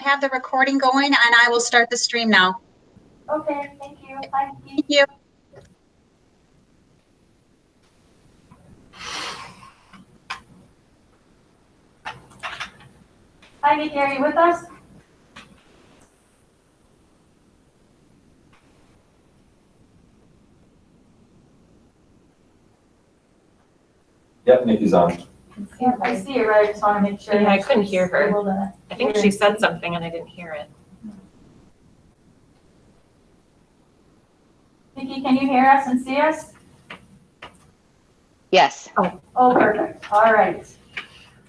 have the recording going and I will start the stream now. Okay, thank you. Bye. Thank you. Hi, Nikki, are you with us? Yep, Nikki's on. Yeah, I see you, right? I just want to make sure. Yeah, I couldn't hear her. Able to I think hear. she said something and I didn't hear it. Nikki, can you hear us and see us? Yes. Oh, perfect. All right.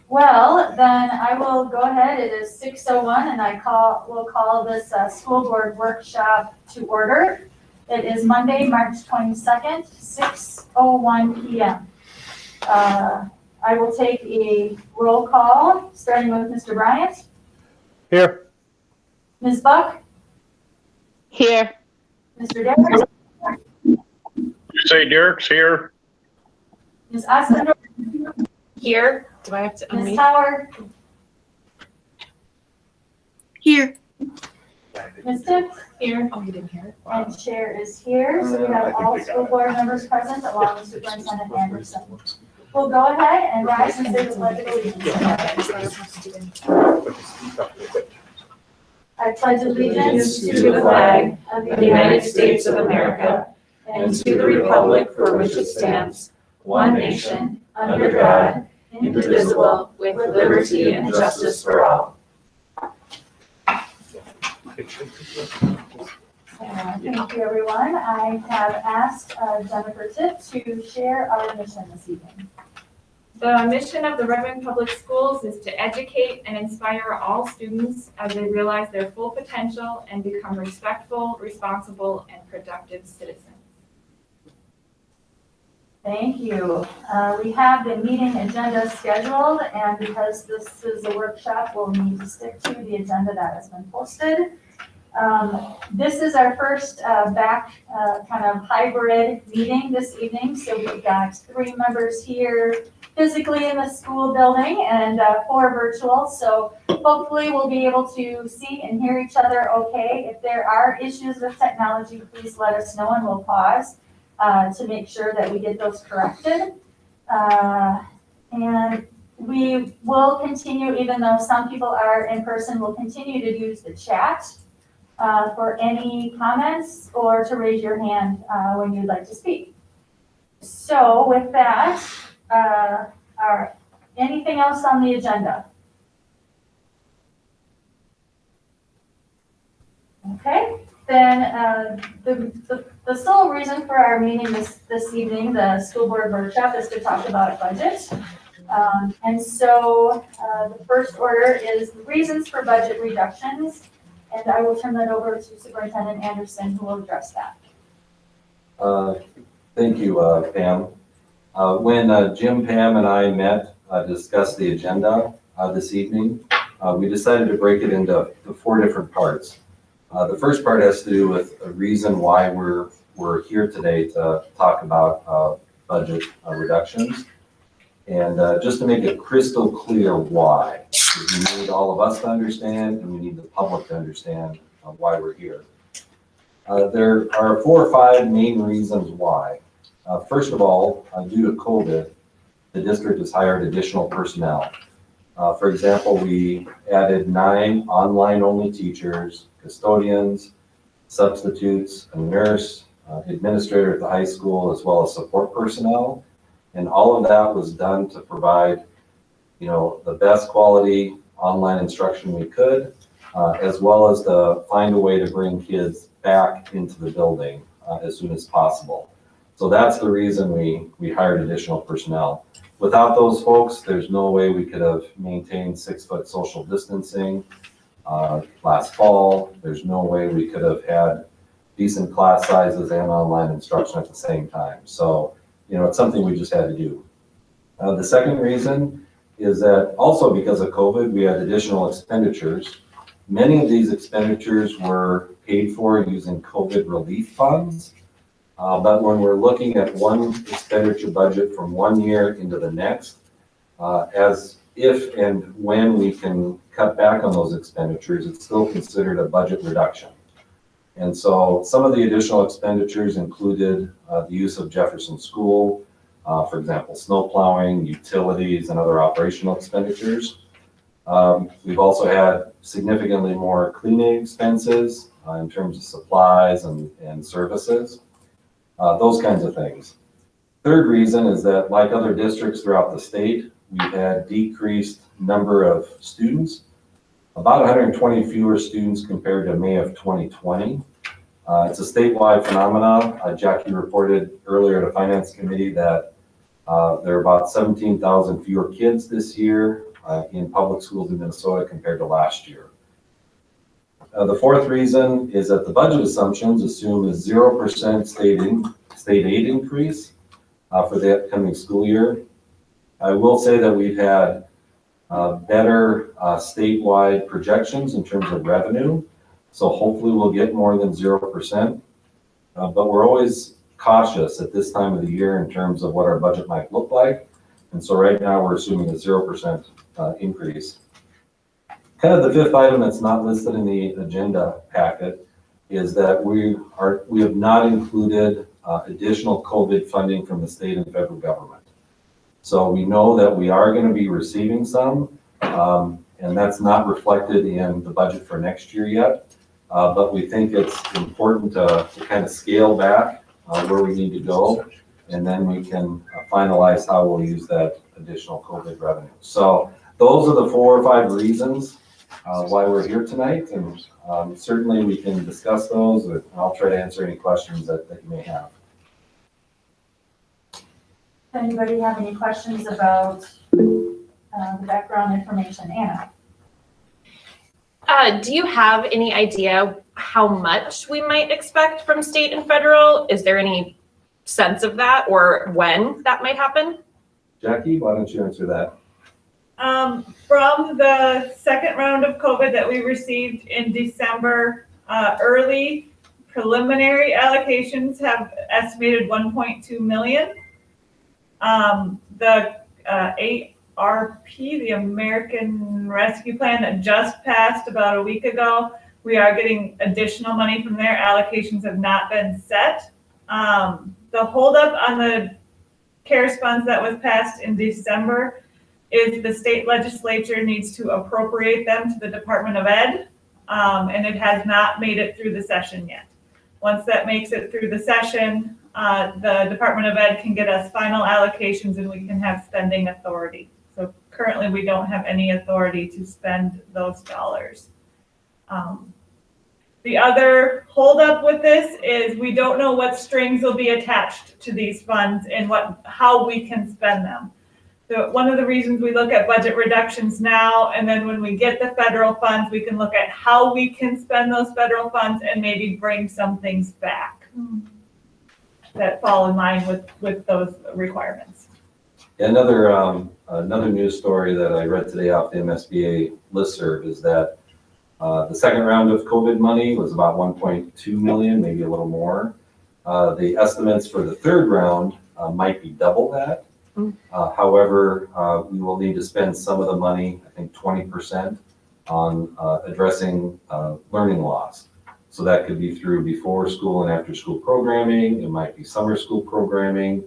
Well, then I will go ahead. It is 6:01 and we'll call this school board workshop to order. It is Monday, March 22nd, 6:01 p.m. I will take a roll call, starting with Mr. Bryant. Here. Ms. Buck, Here. Mr. Derrick, You say Derek's here? Ms. Ostendorf, Here, do I have to Ms. unmute? Howard, Here. Ms. Tips, Here. Oh, you didn't hear it? and Chair is here. So we have all school board members present along with Superintendent Anderson. We'll go ahead and rise and say the pledge of allegiance. I pledge allegiance to the flag of the United States of America and to the republic for which it stands, one nation, under God, indivisible, with liberty and justice for all. Thank you, everyone. I have asked Jennifer Tipp to share our mission this evening. The mission of the Redmond Public Schools is to educate and inspire all students as they realize their full potential and become respectful, responsible, and productive citizens. Thank you. We have the meeting agenda scheduled, and because this is a workshop, we'll need to stick to the agenda that has been posted. This is our first back kind of hybrid meeting this evening. So we've got 3 members here physically in the school building and 4 virtual. So hopefully we'll be able to see and hear each other okay. If there are issues with technology, please let us know and we'll pause to make sure that we get those corrected. And we will continue, even though some people are in person, we'll continue to use the chat for any comments or to raise your hand when you'd like to speak. So with that, anything else on the agenda? Okay, then the sole reason for our meeting this evening, the school board workshop, is to talk about budget. And so the first order is reasons for budget reductions. And I will turn that over to Superintendent Anderson, who will address that. Thank you, Pam. When Jim, Pam, and I met to discuss the agenda this evening, we decided to break it into 4 different parts. The first part has to do with a reason why we're here today to talk about budget reductions. And just to make it crystal clear why. We need all of us to understand, and we need the public to understand why we're here. There are 4 or 5 main reasons why. First of all, due to COVID, the district has hired additional personnel. For example, we added 9 online-only teachers, custodians, substitutes, a nurse, administrator at the high school, as well as support personnel. And all of that was done to provide, the best quality online instruction we could, as well as to find a way to bring kids back into the building as soon as possible. So that's the reason we hired additional personnel. Without those folks, there's no way we could have maintained 6-foot social distancing last fall. There's no way we could have had decent class sizes and online instruction at the same time. So, it's something we just had to do. The second reason is that also because of COVID, we had additional expenditures. Many of these expenditures were paid for using COVID relief funds. But when we're looking at one expenditure budget from one year into the next, as if and when we can cut back on those expenditures, it's still considered a budget reduction. And so some of the additional expenditures included the use of Jefferson School, for example, snow plowing, utilities, and other operational expenditures. We've also had significantly more cleaning expenses in terms of supplies and services, those kinds of things. Third reason is that, like other districts throughout the state, we've had decreased number of students, about 120 fewer students compared to May of 2020. It's a statewide phenomenon. Jackie reported earlier to Finance Committee that there are about 17,000 fewer kids this year in public schools in Minnesota compared to last year. The fourth reason is that the budget assumptions assume a 0% state aid increase for the upcoming school year. I will say that we've had better statewide projections in terms of revenue, so hopefully we'll get more than 0%, but we're always cautious at this time of the year in terms of what our budget might look like, and so right now we're assuming a 0% increase. Kind of the fifth item that's not listed in the agenda packet is that we have not included additional COVID funding from the state and federal government. So we know that we are going to be receiving some, and that's not reflected in the budget for next year yet. But we think it's important to kind of scale back where we need to go, and then we can finalize how we'll use that additional COVID revenue. So those are the 4 or 5 reasons why we're here tonight, and certainly we can discuss those, and I'll try to answer any questions that you may have. Does anybody have any questions about the background information? Anna? Do you have any idea how much we might expect from state and federal? Is there any sense of that, or when that might happen? Jackie, why don't you answer that? From the second round of COVID that we received in December, early preliminary allocations have estimated 1.2 million. The ARP, the American Rescue Plan that just passed about a week ago, we are getting additional money from there. Allocations have not been set. The holdup on the CARES funds that was passed in December is the state legislature needs to appropriate them to the Department of Ed, and it has not made it through the session yet. Once that makes it through the session, the Department of Ed can get us final allocations and we can have spending authority. So currently we don't have any authority to spend those dollars. The other holdup with this is we don't know what strings will be attached to these funds and how we can spend them. So one of the reasons we look at budget reductions now, and then when we get the federal funds, we can look at how we can spend those federal funds and maybe bring some things back that fall in line with those requirements. Another news story that I read today off the MSBA listserv is that the second round of COVID money was about 1.2 million, maybe a little more. The estimates for the third round might be double that. However, we will need to spend some of the money, I think 20%, on addressing learning loss. So that could be through before school and after school programming. It might be summer school programming.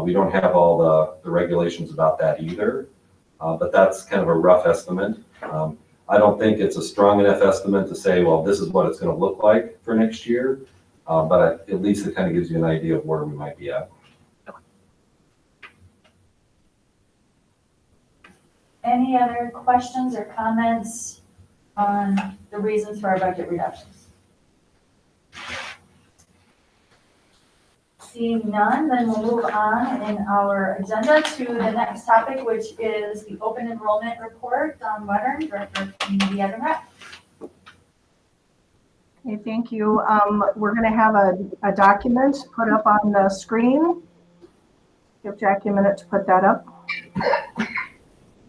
We don't have all the regulations about that either, but that's kind of a rough estimate. I don't think it's a strong enough estimate to say, well, this is what it's going to look like for next year, but at least it kind of gives you an idea of where we might be at. Any other questions or comments on the reasons for our budget reductions? Seeing none, then we'll move on in our agenda to the next topic, which is the open enrollment report. Don Wettern, Director of Community Ed and Rec. Okay, thank you. We're going to have a document put up on the screen. Give Jackie a minute to put that up.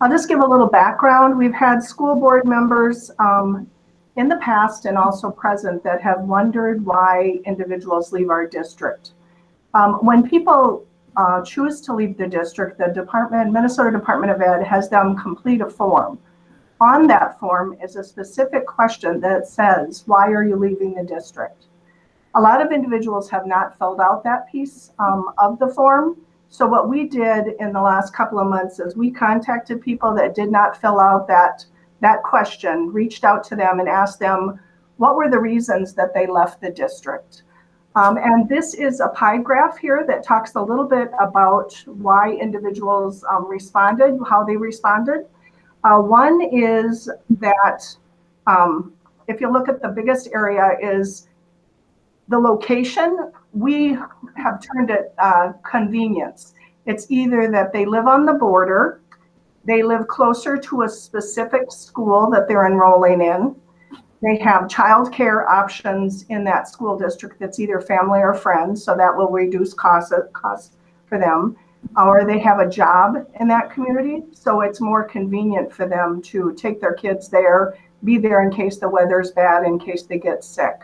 I'll just give a little background. We've had school board members in the past and also present that have wondered why individuals leave our district. When people choose to leave the district, the Minnesota Department of Ed has them complete a form. On that form is a specific question that says, why are you leaving the district? A lot of individuals have not filled out that piece of the form. So what we did in the last couple of months is we contacted people that did not fill out that question, reached out to them and asked them what were the reasons that they left the district. And this is a pie graph here that talks a little bit about why individuals responded, how they responded. One is that if you look at the biggest area is the location. We have turned it convenience. It's either that they live on the border, they live closer to a specific school that they're enrolling in, they have childcare options in that school district that's either family or friends, so that will reduce costs for them, or they have a job in that community, so it's more convenient for them to take their kids there, be there in case the weather's bad, in case they get sick.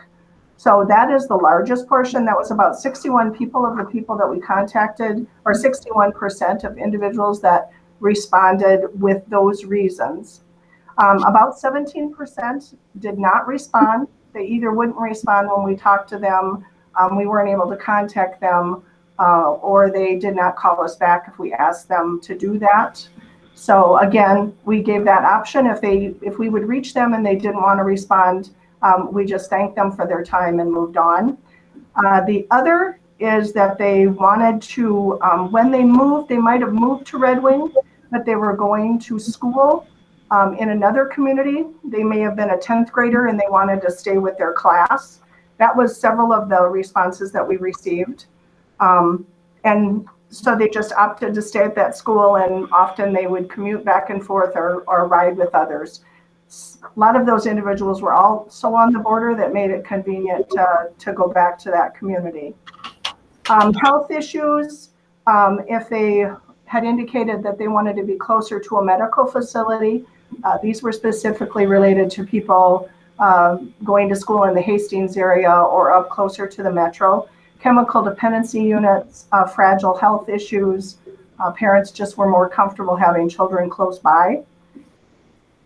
So that is the largest portion. That was about 61 people of the people that we contacted, or 61% of individuals that responded with those reasons. About 17% did not respond. They either wouldn't respond when we talked to them, we weren't able to contact them, or they did not call us back if we asked them to do that. So again, we gave that option. If we would reach them and they didn't want to respond, we just thanked them for their time and moved on. The other is that they wanted to, when they moved, they might have moved to Red Wing, but they were going to school in another community. They may have been a 10th grader and they wanted to stay with their class. That was several of the responses that we received. And so they just opted to stay at that school, and often they would commute back and forth or ride with others. A lot of those individuals were also on the border that made it convenient to go back to that community. Health issues, if they had indicated that they wanted to be closer to a medical facility, these were specifically related to people going to school in the Hastings area or up closer to the metro. Chemical dependency units, fragile health issues, parents just were more comfortable having children close by.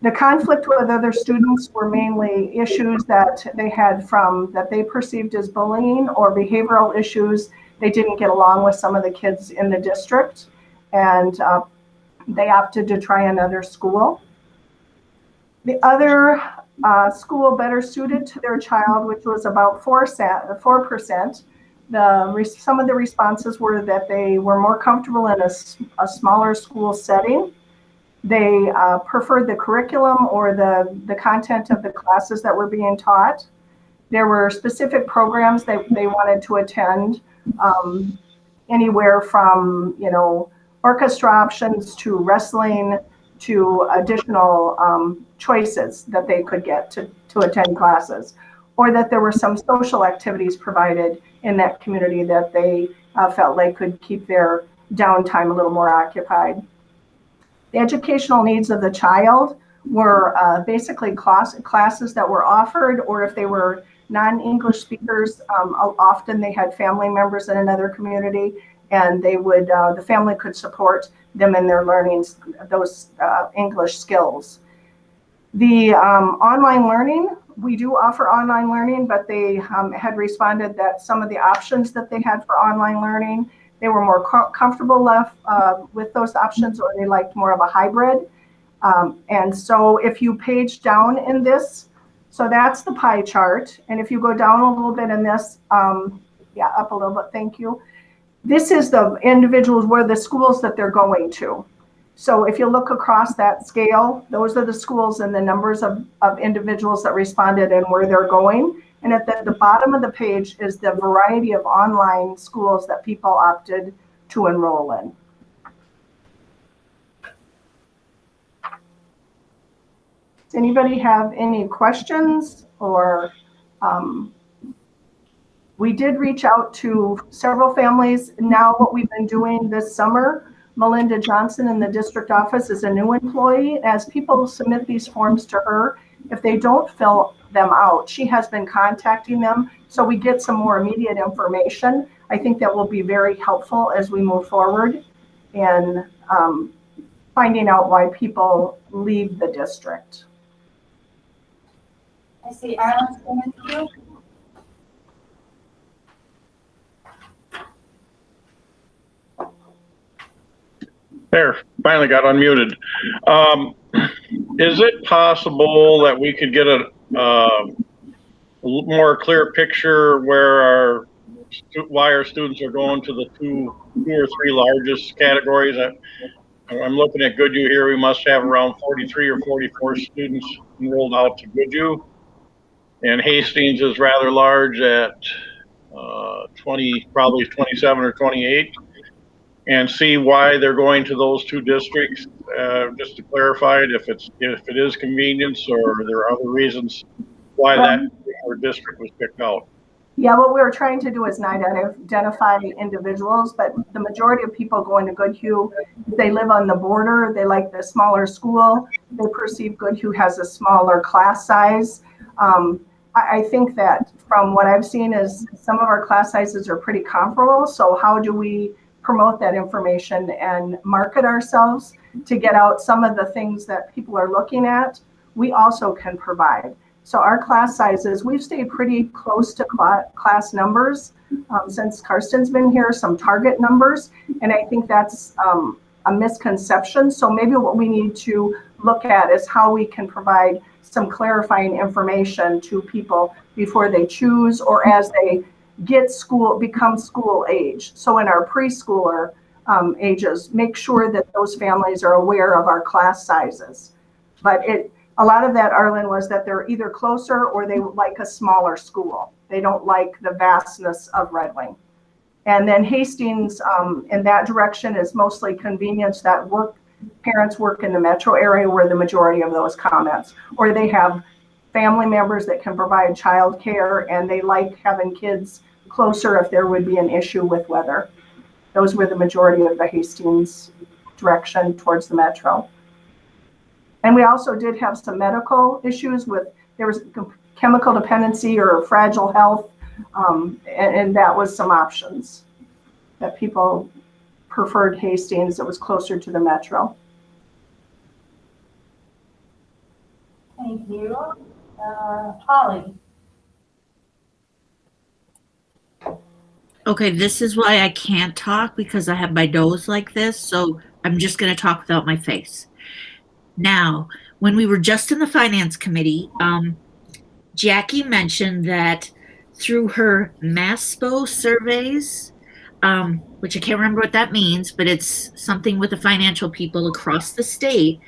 The conflict with other students were mainly issues that they had that they perceived as bullying or behavioral issues. They didn't get along with some of the kids in the district, and they opted to try another school. The other school better suited to their child, which was about 4%. Some of the responses were that they were more comfortable in a smaller school setting. They preferred the curriculum or the content of the classes that were being taught. There were specific programs that they wanted to attend, anywhere from, orchestra options to wrestling to additional choices that they could get to attend classes, or that there were some social activities provided in that community that they felt like could keep their downtime a little more occupied. The educational needs of the child were basically classes that were offered, or if they were non-English speakers, often they had family members in another community, and they would, the family could support them in their learning those English skills. The online learning, we do offer online learning, but they had responded that some of the options that they had for online learning, they were more comfortable with those options, or they liked more of a hybrid. And so if you page down in this, so that's the pie chart. And if you go down a little bit in this, yeah, up a little bit, thank you. This is the individuals, where the schools that they're going to. So if you look across that scale, those are the schools and the numbers of individuals that responded and where they're going. And at the bottom of the page is the variety of online schools that people opted to enroll in. Does anybody have any questions? Or we did reach out to several families. Now what we've been doing this summer, Melinda Johnson in the district office is a new employee. As people submit these forms to her, if they don't fill them out, she has been contacting them. So we get some more immediate information I think that will be very helpful as we move forward in finding out why people leave the district. I see Alan's coming to you. There, finally got unmuted. Is it possible that we could get a more clear picture where why our students are going to the two or three largest categories? I'm looking at Goodhue here. We must have around 43 or 44 students enrolled out to Goodhue. And Hastings is rather large at 20, probably 27 or 28. And see why they're going to those two districts. Just to clarify it, if it is convenience or there are other reasons why that particular district was picked out. Yeah, what we were trying to do is not identify individuals, but the majority of people going to Goodhue, they live on the border, they like the smaller school, they perceive Goodhue has a smaller class size. I think that from what I've seen is some of our class sizes are pretty comparable, so how do we promote that information and market ourselves to get out some of the things that people are looking at, we also can provide. So our class sizes, we've stayed pretty close to class numbers since Karsten's been here, some target numbers, and I think that's a misconception. So maybe what we need to look at is how we can provide some clarifying information to people before they choose or as they become school age. So in our preschooler ages, make sure that those families are aware of our class sizes. But a lot of that, Arlen, was that they're either closer or they like a smaller school. They don't like the vastness of Red Wing. And then Hastings in that direction is mostly convenience that parents work in the metro area where the majority of those comments, or they have family members that can provide childcare and they like having kids closer if there would be an issue with weather. Those were the majority of the Hastings direction towards the metro. And we also did have some medical issues there was chemical dependency or fragile health, and that was some options that people preferred Hastings. It was closer to the metro. Thank you. Holly. Okay, this is why I can't talk because I have my nose like this, so I'm just going to talk without my face. Now, when we were just in the finance committee, Jackie mentioned that through her Masbo surveys, which I can't remember what that means, but it's something with the financial people across the state,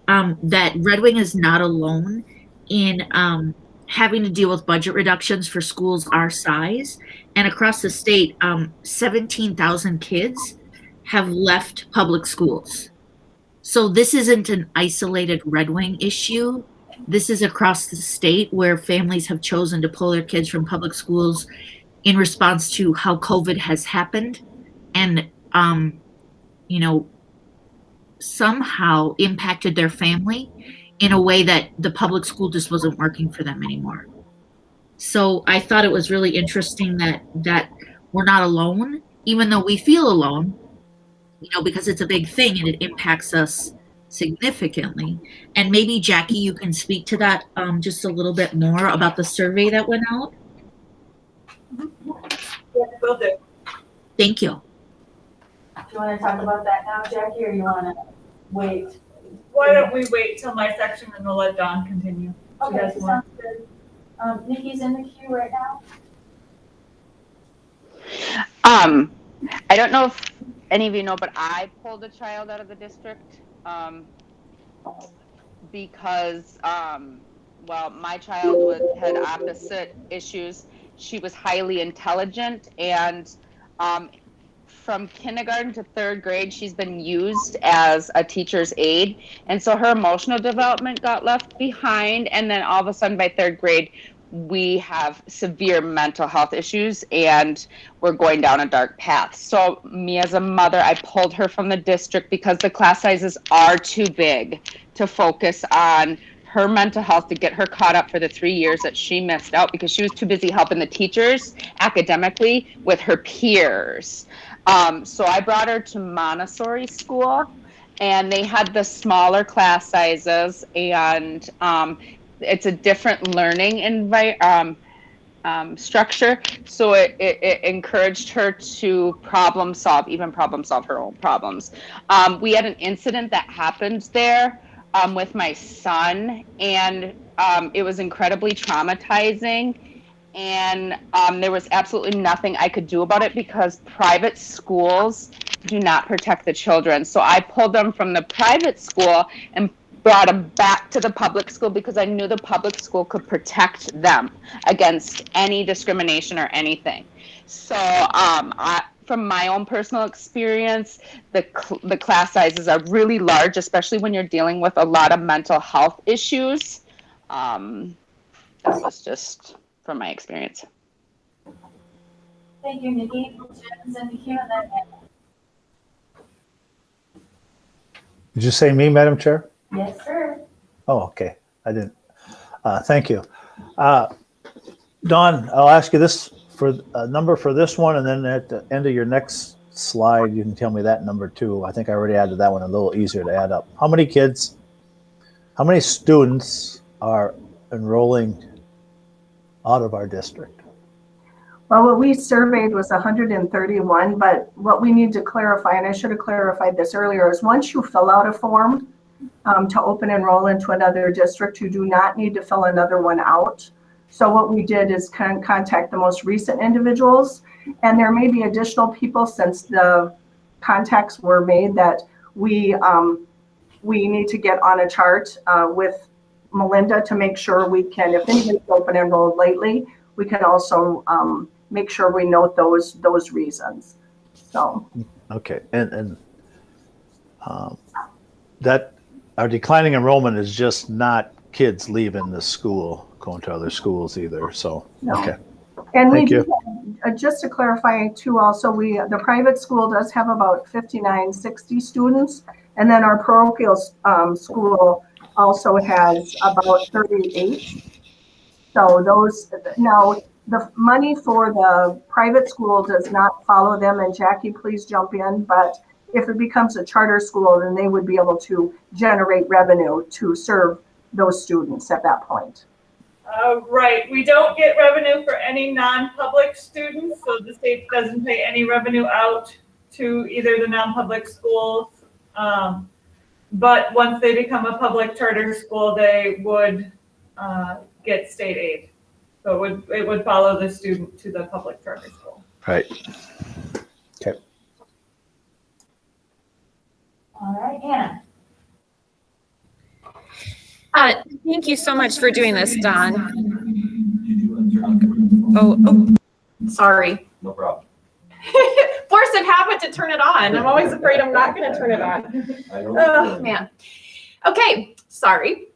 that Red Wing is not alone in having to deal with budget reductions for schools our size. And across the state, 17,000 kids have left public schools. So this isn't an isolated Red Wing issue. This is across the state where families have chosen to pull their kids from public schools in response to how COVID has happened and, somehow impacted their family in a way that the public school just wasn't working for them anymore. So I thought it was really interesting that we're not alone, even though we feel alone, because it's a big thing and it impacts us significantly. And maybe Jackie, you can speak to that just a little bit more about the survey that went out. Yeah, will do. Thank you. Do you want to talk about that now, Jackie, or you want to wait? Why don't we wait till my section and we'll let Dawn continue. Okay, sounds good. Nikki's in the queue right now. I don't know if any of you know, but I pulled a child out of the district because, my child had opposite issues. She was highly intelligent, and from kindergarten to third grade, she's been used as a teacher's aide. And so her emotional development got left behind. And then all of a sudden by third grade, we have severe mental health issues and we're going down a dark path. So me as a mother, I pulled her from the district because the class sizes are too big to focus on her mental health to get her caught up for the 3 years that she missed out because she was too busy helping the teachers academically with her peers. So I brought her to Montessori school, and they had the smaller class sizes, and it's a different learning structure. So it encouraged her to problem solve her own problems. We had an incident that happened there with my son, and it was incredibly traumatizing. And there was absolutely nothing I could do about it because private schools do not protect the children. So I pulled them from the private school and brought them back to the public school because I knew the public school could protect them against any discrimination or anything. So from my own personal experience, the class sizes are really large, especially when you're dealing with a lot of mental health issues. That was just from my experience. Thank you, Nikki. Jim, Cindy, and then Anna. Did you say me, Madam Chair? Yes, sir. Oh, okay. I didn't. Thank you. Dawn, I'll ask you this for a number for this one, and then at the end of your next slide, you can tell me that number too. I think I already added that one, a little easier to add up. How many students are enrolling out of our district? Well, what we surveyed was 131, but what we need to clarify, and I should have clarified this earlier, is once you fill out a form to open enroll into another district, you do not need to fill another one out. So what we did is contact the most recent individuals, and there may be additional people since the contacts were made that we need to get on a chart with Melinda to make sure we can, if anybody's open enrolled lately, we can also make sure we note those reasons. So. Okay, and that our declining enrollment is just not kids leaving the school, going to other schools either. So, no. Okay. And Thank we you. do, just to clarify too, also the private school does have about 60 students, and then our parochial school also has about 38. So those, now the money for the private school does not follow them, and Jackie, please jump in, but if it becomes a charter school, then they would be able to generate revenue to serve those students at that point. Right, we don't get revenue for any non-public students, so the state doesn't pay any revenue out to either the non-public schools. But once they become a public charter school, they would get state aid. So it would follow the student to the public charter school. Right. Okay. All right, Anna. Thank you so much for doing this, Dawn. Oh, sorry. No problem. Force of habit to turn it on. I'm always afraid I'm not going to turn it on. Oh, man. Okay, sorry.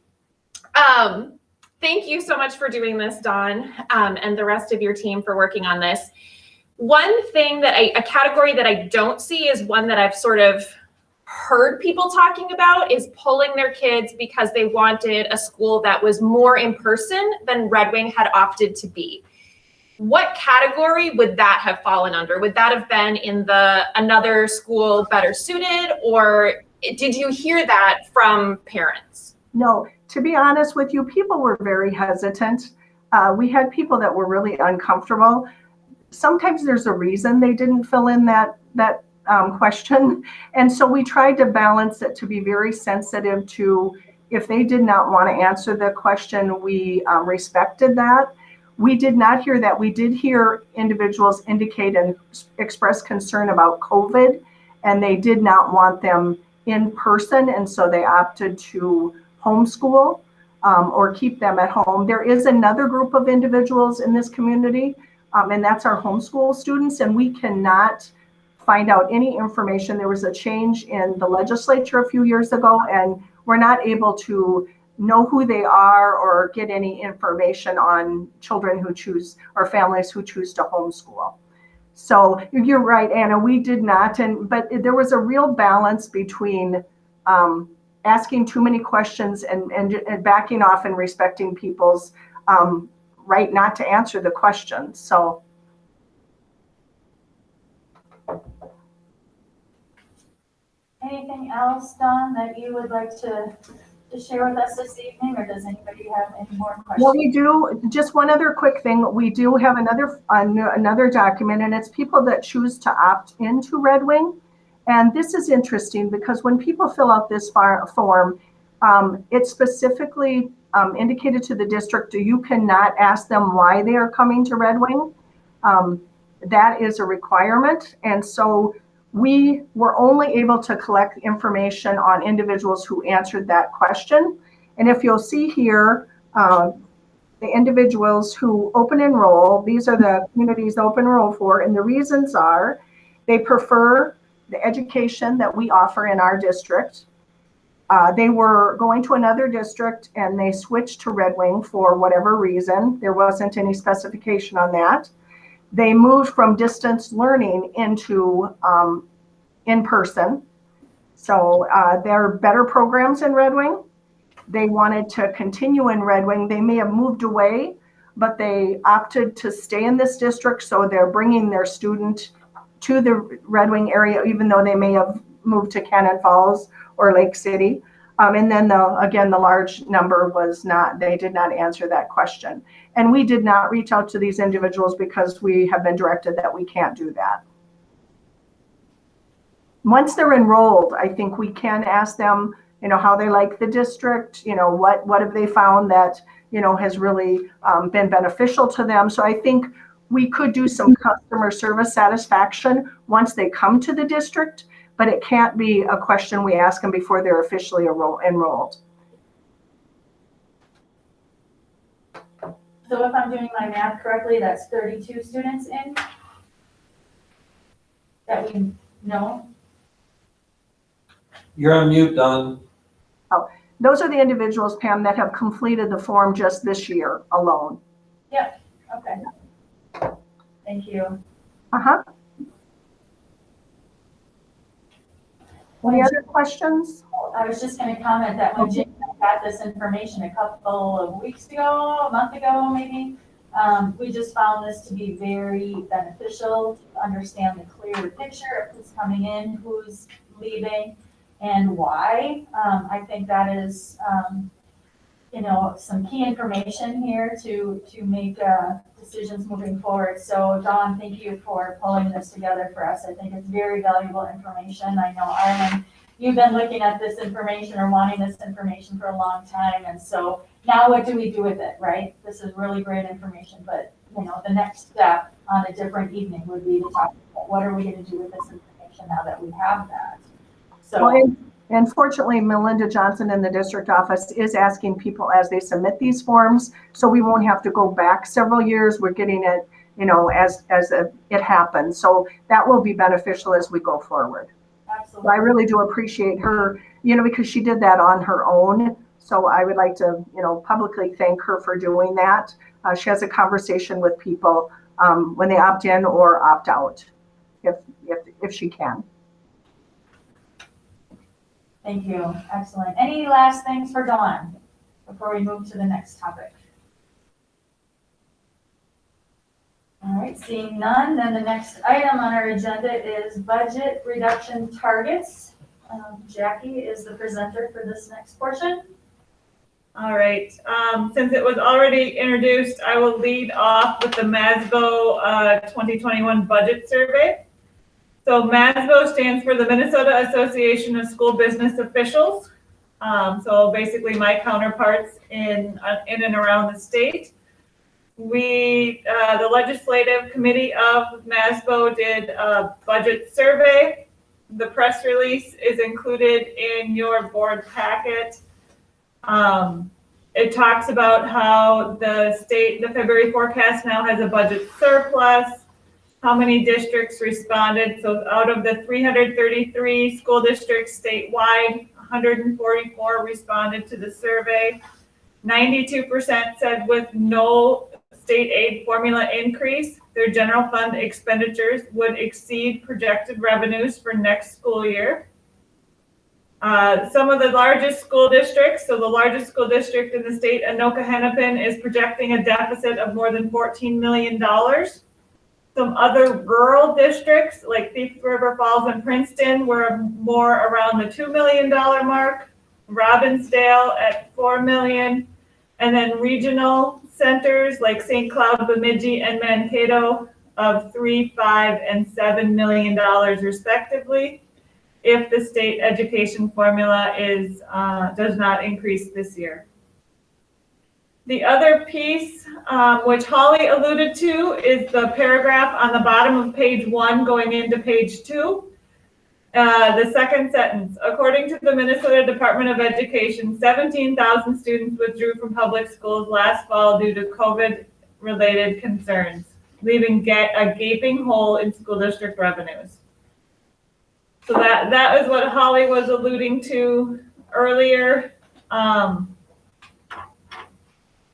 Thank you so much for doing this, Dawn, and the rest of your team for working on this. One thing a category that I don't see is one that I've sort of heard people talking about is pulling their kids because they wanted a school that was more in person than Red Wing had opted to be. What category would that have fallen under? Would that have been in the another school better suited, or did you hear that from parents? No, to be honest with you, people were very hesitant. We had people that were really uncomfortable. Sometimes there's a reason they didn't fill in that question. And so we tried to balance it to be very sensitive to, if they did not want to answer the question, we respected that. We did not hear that. We did hear individuals indicate and express concern about COVID, and they did not want them in person. And so they opted to homeschool or keep them at home. There is another group of individuals in this community, and that's our homeschool students, and we cannot find out any information. There was a change in the legislature a few years ago, and we're not able to know who they are or get any information on children who choose or families who choose to homeschool. So you're right, Anna, we did not, but there was a real balance between asking too many questions and backing off and respecting people's right not to answer the question. So. Anything else, Dawn, that you would like to share with us this evening, or does anybody have any more questions? Well, we do, just one other quick thing. We do have another document, and it's people that choose to opt into Red Wing. And this is interesting because when people fill out this form, it's specifically indicated to the district, you cannot ask them why they are coming to Red Wing. That is a requirement. And so we were only able to collect information on individuals who answered that question. And if you'll see here, the individuals who open enroll, these are the communities open enroll for, and the reasons are they prefer the education that we offer in our district. They were going to another district and they switched to Red Wing for whatever reason. There wasn't any specification on that. They moved from distance learning into in-person. So there are better programs in Red Wing. They wanted to continue in Red Wing. They may have moved away, but they opted to stay in this district. So they're bringing their student to the Red Wing area, even though they may have moved to Cannon Falls or Lake City. And then again, the large number was not, they did not answer that question. And we did not reach out to these individuals because we have been directed that we can't do that. Once they're enrolled, I think we can ask them, how they like the district, what have they found that, has really been beneficial to them. So I think we could do some customer service satisfaction once they come to the district, but it can't be a question we ask them before they're officially enrolled. So if I'm doing my math correctly, that's 32 students in that we know. You're on mute, Don. Those are the individuals, Pam, that have completed the form just this year alone. Yep, okay. Thank you. Uh-huh. Any other questions? I was just going to comment that when Jim got this information a couple of weeks ago, a month ago maybe, we just found this to be very beneficial to understand the clearer picture of who's coming in, who's leaving, and why. I think that is, some key information here to make decisions moving forward. So Dawn, thank you for pulling this together for us. I think it's very valuable information. I know, Arlen, you've been looking at this information or wanting this information for a long time. And so now what do we do with it, right? This is really great information, but the next step on a different evening would be to talk about what are we going to do with this information now that we have that. So. Well, and fortunately, Melinda Johnson in the district office is asking people as they submit these forms, so we won't have to go back several years. We're getting it, as it happens. So that will be beneficial as we go forward. Absolutely. So I really do appreciate her, because she did that on her own. So I would like to, publicly thank her for doing that. She has a conversation with people when they opt in or opt out, if she can. Thank you. Excellent. Any last things for Dawn before we move to the next topic? All right, seeing none, then the next item on our agenda is budget reduction targets. Jackie is the presenter for this next portion. All right, since it was already introduced, I will lead off with the Masbo 2021 budget survey. So Masbo stands for the Minnesota Association of School Business Officials. So basically my counterparts in and around the state. We, the legislative committee of Masbo did a budget survey. The press release is included in your board packet. It talks about how the February forecast now has a budget surplus, how many districts responded. So out of the 333 school districts statewide, 144 responded to the survey. 92% said with no state aid formula increase, their general fund expenditures would exceed projected revenues for next school year. Some of the largest school districts, so the largest school district in the state, Anoka Hennepin, is projecting a deficit of more than $14 million. Some other rural districts like Thief River Falls and Princeton were more around the $2 million mark. Robbinsdale at $4 million. And then regional centers like St. Cloud, Bemidji, and Mankato of $3, $5, and $7 million respectively, if the state education formula does not increase this year. The other piece, which Holly alluded to, is the paragraph on the bottom of page 1 going into page 2. The second sentence, according to the Minnesota Department of Education, 17,000 students withdrew from public schools last fall due to COVID-related concerns, leaving a gaping hole in school district revenues. So that is what Holly was alluding to earlier.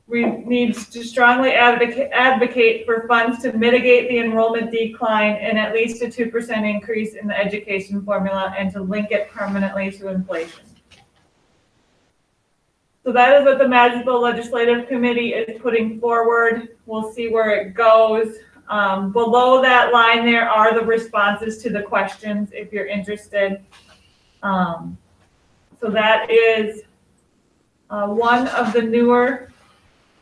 We need to strongly advocate for funds to mitigate the enrollment decline and at least a 2% increase in the education formula and to link it permanently to inflation. So that is what the Masbo Legislative Committee is putting forward. We'll see where it goes. Below that line, there are the responses to the questions if you're interested. So that is one of the newer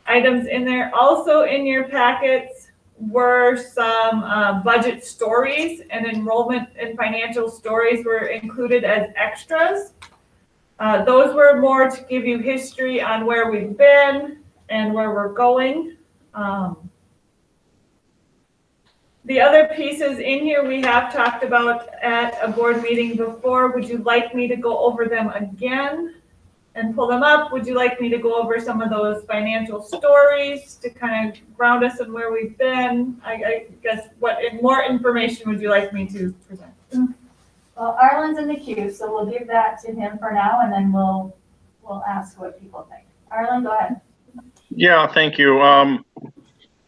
items in there. Also in your packets were some budget stories, and enrollment and financial stories were included as extras. Those were more to give you history on where we've been and where we're going. The other pieces in here we have talked about at a board meeting before. Would you like me to go over them again and pull them up? Would you like me to go over some of those financial stories to kind of ground us in where we've been? I guess what more information would you like me to present? Well, Arlen's in the queue, so we'll give that to him for now, and then we'll ask what people think. Arlen, go ahead. Yeah, thank you.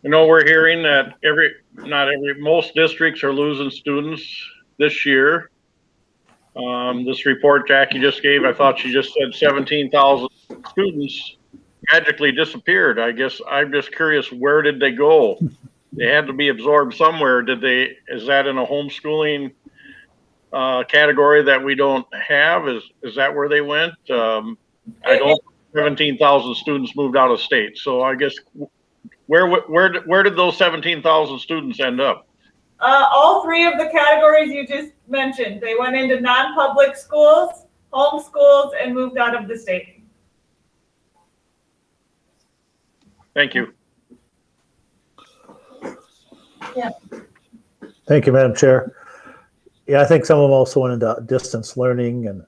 You know, we're hearing that most districts are losing students this year. This report Jackie just gave, I thought she just said 17,000 students magically disappeared. I guess I'm just curious, where did they go? They had to be absorbed somewhere. Is that in a homeschooling category that we don't have? Is that where they went? I don't. 17,000 students moved out of state. So I guess where did those 17,000 students end up? All three of the categories you just mentioned. They went into non-public schools, home schools, and moved out of the state. Thank you. Yeah. Thank you, Madam Chair. Yeah, I think some of them also went into distance learning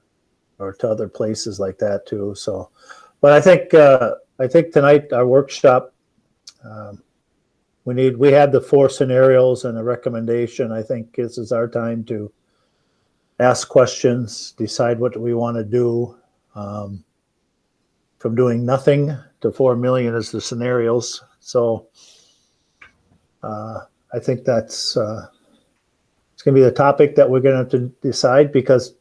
or to other places like that too. So, but I think tonight our workshop, we had the 4 scenarios and a recommendation. I think this is our time to ask questions, decide what we want to do. From doing nothing to 4 million is the scenarios. So I think that's it's going to be the topic that we're going to have to decide, because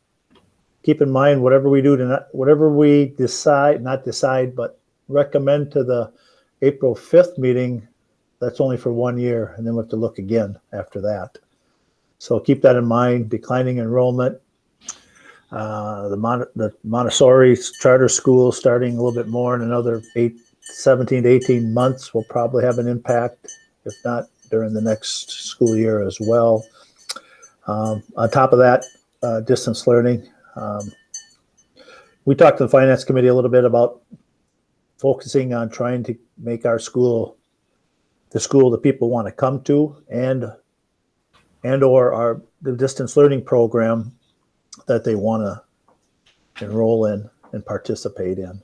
keep in mind, whatever we decide, but recommend to the April 5th meeting, that's only for 1 year, and then we'll have to look again after that. So keep that in mind. Declining enrollment, the Montessori charter schools starting a little bit more in another 17 to 18 months will probably have an impact, if not during the next school year as well. On top of that, distance learning. We talked to the Finance Committee a little bit about focusing on trying to make our school the school that people want to come to, and or the distance learning program that they want to enroll in and participate in.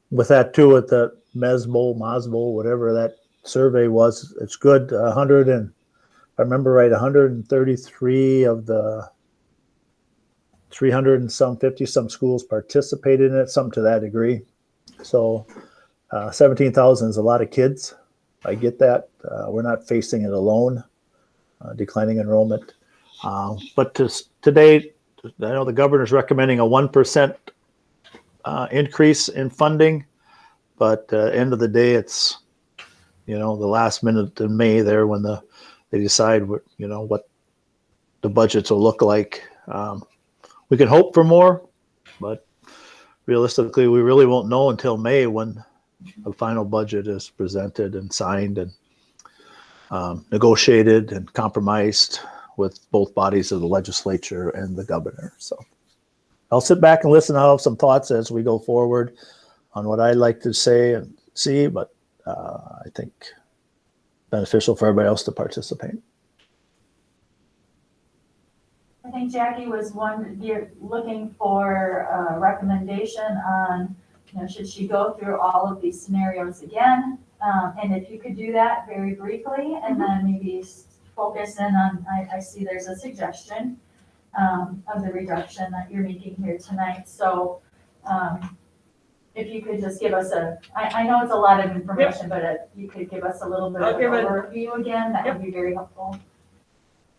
With that too, at the Masbo, whatever that survey was, it's good. 100 and, if I remember right, 133 of the 300 and some 50 some schools participated in it, some to that degree. So 17,000 is a lot of kids. I get that. We're not facing it alone, declining enrollment. But today, I know the governor's recommending a 1% increase in funding, but end of the day, it's, the last minute in May there when they decide what the budgets will look like. We can hope for more, but realistically, we really won't know until May when the final budget is presented and signed and negotiated and compromised with both bodies of the legislature and the governor. So I'll sit back and listen. I'll have some thoughts as we go forward on what I'd like to say and see, but I think beneficial for everybody else to participate. I think Jackie was you're looking for a recommendation on, should she go through all of these scenarios again? And if you could do that very briefly, and then maybe focus in on, I see there's a suggestion of the reduction that you're making here tonight. So if you could just give us I know it's a lot of information, but if you could give us a little bit of an overview again, that would be very helpful.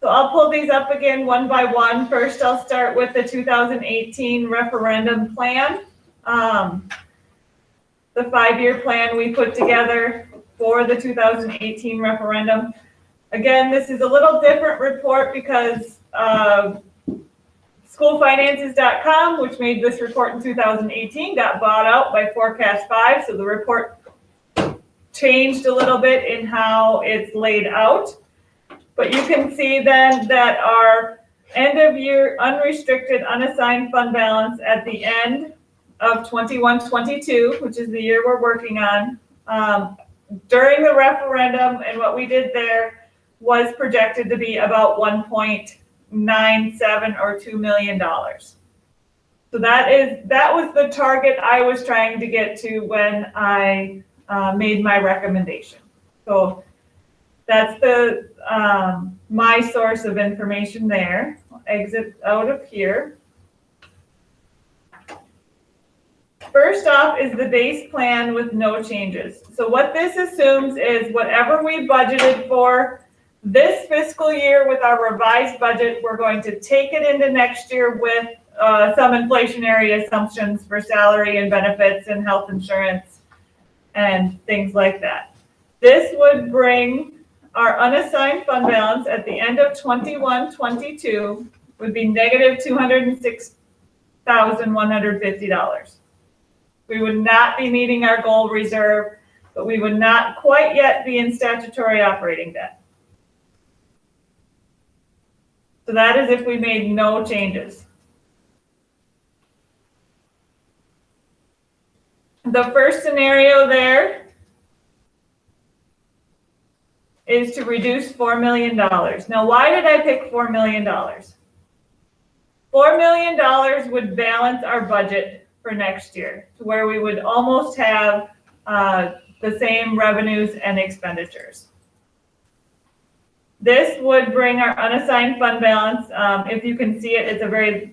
So I'll pull these up again one by one. First, I'll start with the 2018 referendum plan. The 5-year plan we put together for the 2018 referendum. Again, this is a little different report because schoolfinances.com, which made this report in 2018, got bought out by Forecast 5. So the report changed a little bit in how it's laid out. But you can see then that our end of year unrestricted unassigned fund balance at the end of 21-22, which is the year we're working on, during the referendum, and what we did there was projected to be about 1.97 or $2 million. So that was the target I was trying to get to when I made my recommendation. So that's the my source of information there. I'll exit out of here. First off is the base plan with no changes. So what this assumes is whatever we budgeted for this fiscal year with our revised budget, we're going to take it into next year with some inflationary assumptions for salary and benefits and health insurance and things like that. This would bring our unassigned fund balance at the end of 21-22 would be negative $206,150. We would not be meeting our goal reserve, but we would not quite yet be in statutory operating debt. So that is if we made no changes. The first scenario there is to reduce $4 million. Now, why did I pick $4 million? $4 million would balance our budget for next year to where we would almost have the same revenues and expenditures. This would bring our unassigned fund balance, if you can see it,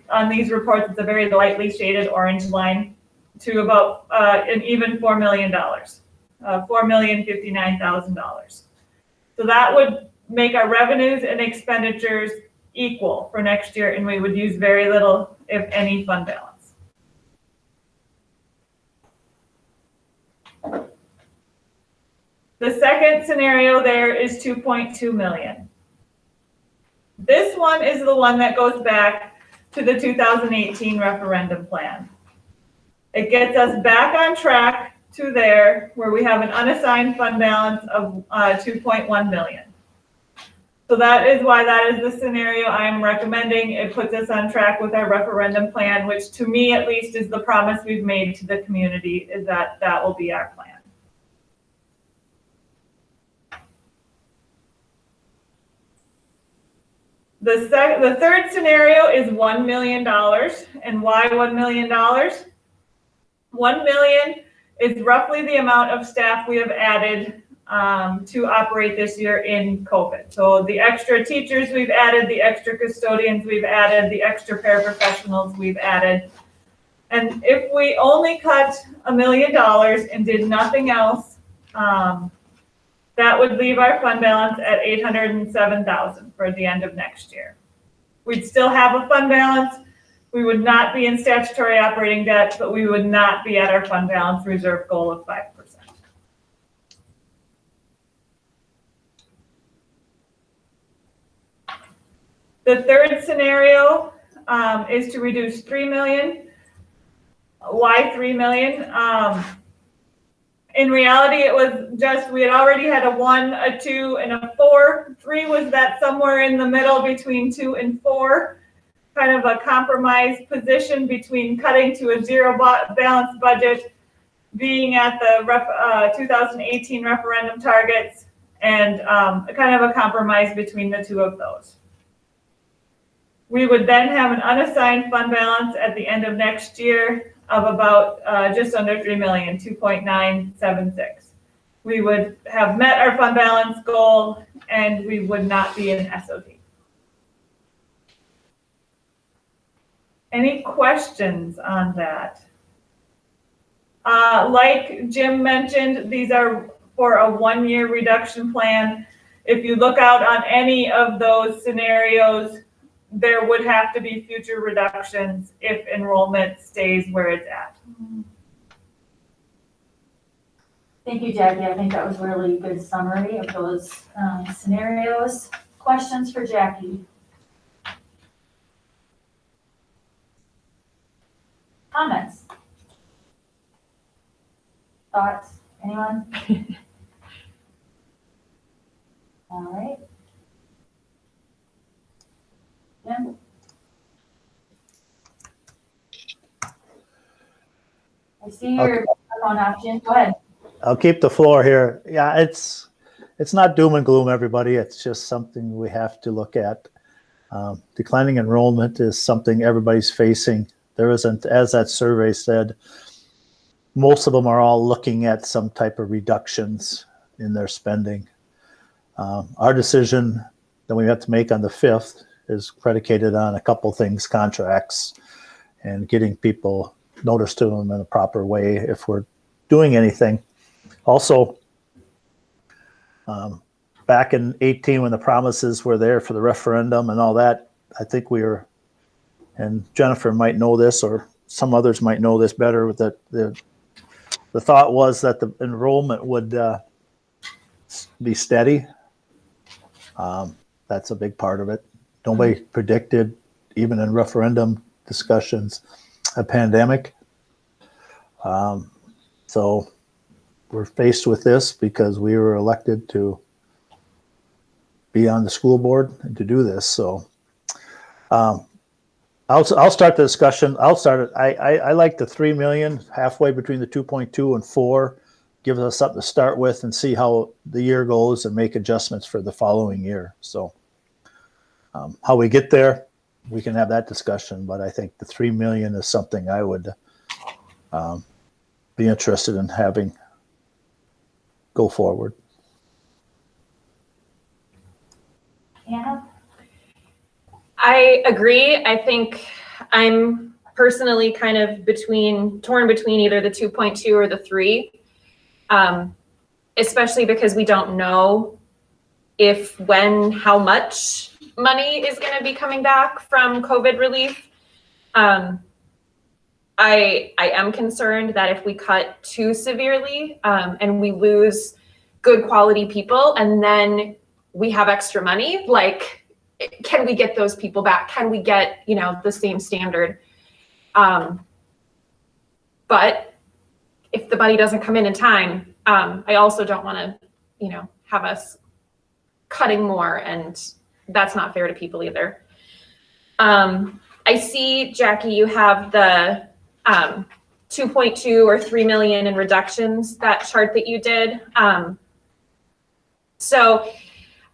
on these reports, it's a very lightly shaded orange line, to about an even $4 million, $4,059,000. So that would make our revenues and expenditures equal for next year, and we would use very little, if any, fund balance. The second scenario there is 2.2 million. This one is the one that goes back to the 2018 referendum plan. It gets us back on track to there where we have an unassigned fund balance of 2.1 million. So that is why that is the scenario I'm recommending. It puts us on track with our referendum plan, which to me at least is the promise we've made to the community, is that that will be our plan. The third scenario is $1 million. And why $1 million? $1 million is roughly the amount of staff we have added to operate this year in COVID. So the extra teachers we've added, the extra custodians we've added, the extra paraprofessionals we've added. And if we only cut $1 million and did nothing else, that would leave our fund balance at $807,000 for the end of next year. We'd still have a fund balance, We would not be in statutory operating debt, but we would not be at our fund balance reserve goal of 5%. The third scenario is to reduce 3 million. Why 3 million? In reality, it was just, we had already had a 1, a 2, and a 4. 3 was that somewhere in the middle between 2 and 4, kind of a compromise position between cutting to a zero balance budget, being at the 2018 referendum targets, and kind of a compromise between the two of those. We would then have an unassigned fund balance at the end of next year of about just under 3 million, 2.976. We would have met our fund balance goal and we would not be in SOD. Any questions on that? Like Jim mentioned, these are for a 1-year reduction plan. If you look out on any of those scenarios, there would have to be future reductions if enrollment stays where it's at. Thank you, Jackie. I think that was a really good summary of those scenarios. Questions for Jackie? Comments? Thoughts? Anyone? All right. Jim? I see your microphone option. Go ahead. I'll keep the floor here. Yeah, it's not doom and gloom, everybody. It's just something we have to look at. Declining enrollment is something everybody's facing. There isn't, as that survey said, most of them are all looking at some type of reductions in their spending. Our decision that we have to make on the 5th is predicated on a couple things: contracts and getting people notice to them in a proper way if we're doing anything. Also, back in 18, when the promises were there for the referendum and all that, I think we were, and Jennifer might know this, or some others might know this better, that the thought was that the enrollment would be steady. That's a big part of it. Nobody predicted, even in referendum discussions, a pandemic. So we're faced with this because we were elected to be on the school board and to do this. So I'll start the discussion. I'll start it. I like the 3 million, halfway between the 2.2 and 4, gives us something to start with and see how the year goes and make adjustments for the following year. So how we get there, we can have that discussion, but I think the 3 million is something I would be interested in having go forward. Anna? I agree. I think I'm personally kind of torn between either the 2.2 or the 3, especially because we don't know if, when, how much money is going to be coming back from COVID relief. I am concerned that if we cut too severely and we lose good quality people and then we have extra money, like, can we get those people back? Can we get, the same standard? But if the money doesn't come in time, I also don't want to, have us cutting more, and that's not fair to people either. I see, Jackie, you have the 2.2 or 3 million in reductions, that chart that you did. So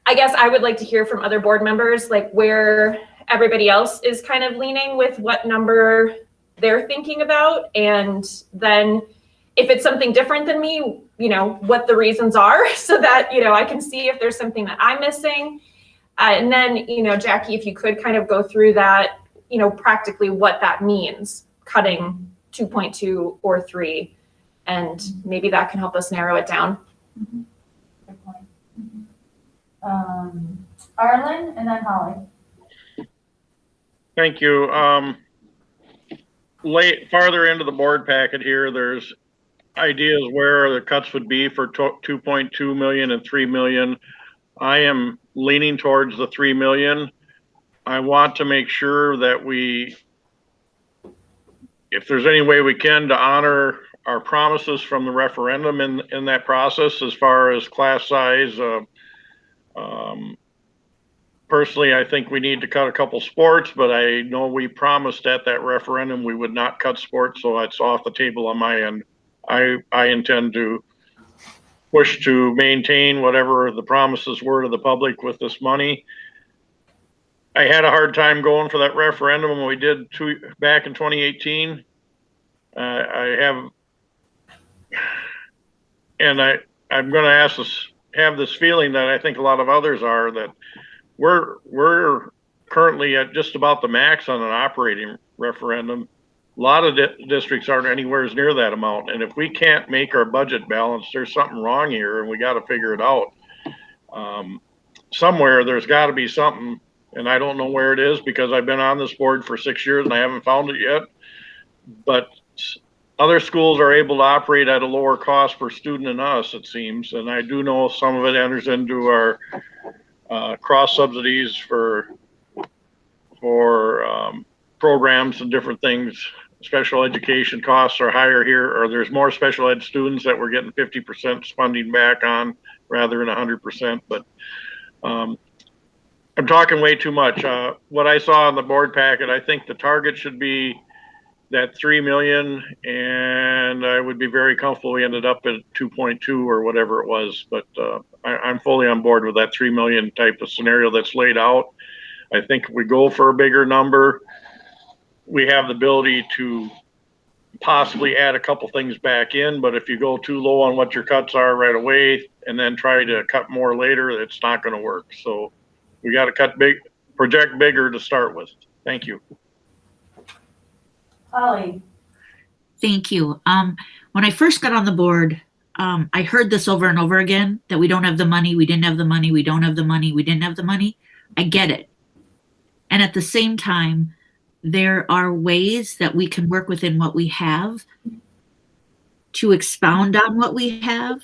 I guess I would like to hear from other board members, like where everybody else is kind of leaning with what number they're thinking about. And then if it's something different than me, what the reasons are, so that, I can see if there's something that I'm missing. And then, Jackie, if you could kind of go through that, practically what that means, cutting 2.2 or 3, and maybe that can help us narrow it down. Mm-hmm. Good point. Arlen and then Holly. Thank you. farther into the board packet here, there's ideas where the cuts would be for 2.2 million and 3 million. I am leaning towards the 3 million. I want to make sure that if there's any way we can to honor our promises from the referendum in that process, as far as class size. Personally, I think we need to cut a couple sports, but I know we promised at that referendum we would not cut sports, so it's off the table on my end. I intend to push to maintain whatever the promises were to the public with this money. I had a hard time going for that referendum when we did back in 2018. I'm going to have this feeling that I think a lot of others are, that we're currently at just about the max on an operating referendum. A lot of districts aren't anywhere near that amount. And if we can't make our budget balance, there's something wrong here and we got to figure it out. Somewhere there's got to be something, and I don't know where it is because I've been on this board for 6 years and I haven't found it yet. But other schools are able to operate at a lower cost per student than us, it seems. And I do know some of it enters into our cross subsidies for programs and different things. Special education costs are higher here, or there's more special ed students that we're getting 50% funding back on rather than 100%. But I'm talking way too much. What I saw on the board packet, I think the target should be that 3 million, and I would be very comfortable we ended up at 2.2 or whatever it was. But I'm fully on board with that 3 million type of scenario that's laid out. I think if we go for a bigger number, we have the ability to possibly add a couple things back in. But if you go too low on what your cuts are right away and then try to cut more later, it's not going to work. So we got to project bigger to start with. Thank you. Holly. Thank you. When I first got on the board, I heard this over and over again, that we don't have the money, we didn't have the money, we don't have the money, we didn't have the money. I get it. And at the same time, there are ways that we can work within what we have to expound on what we have.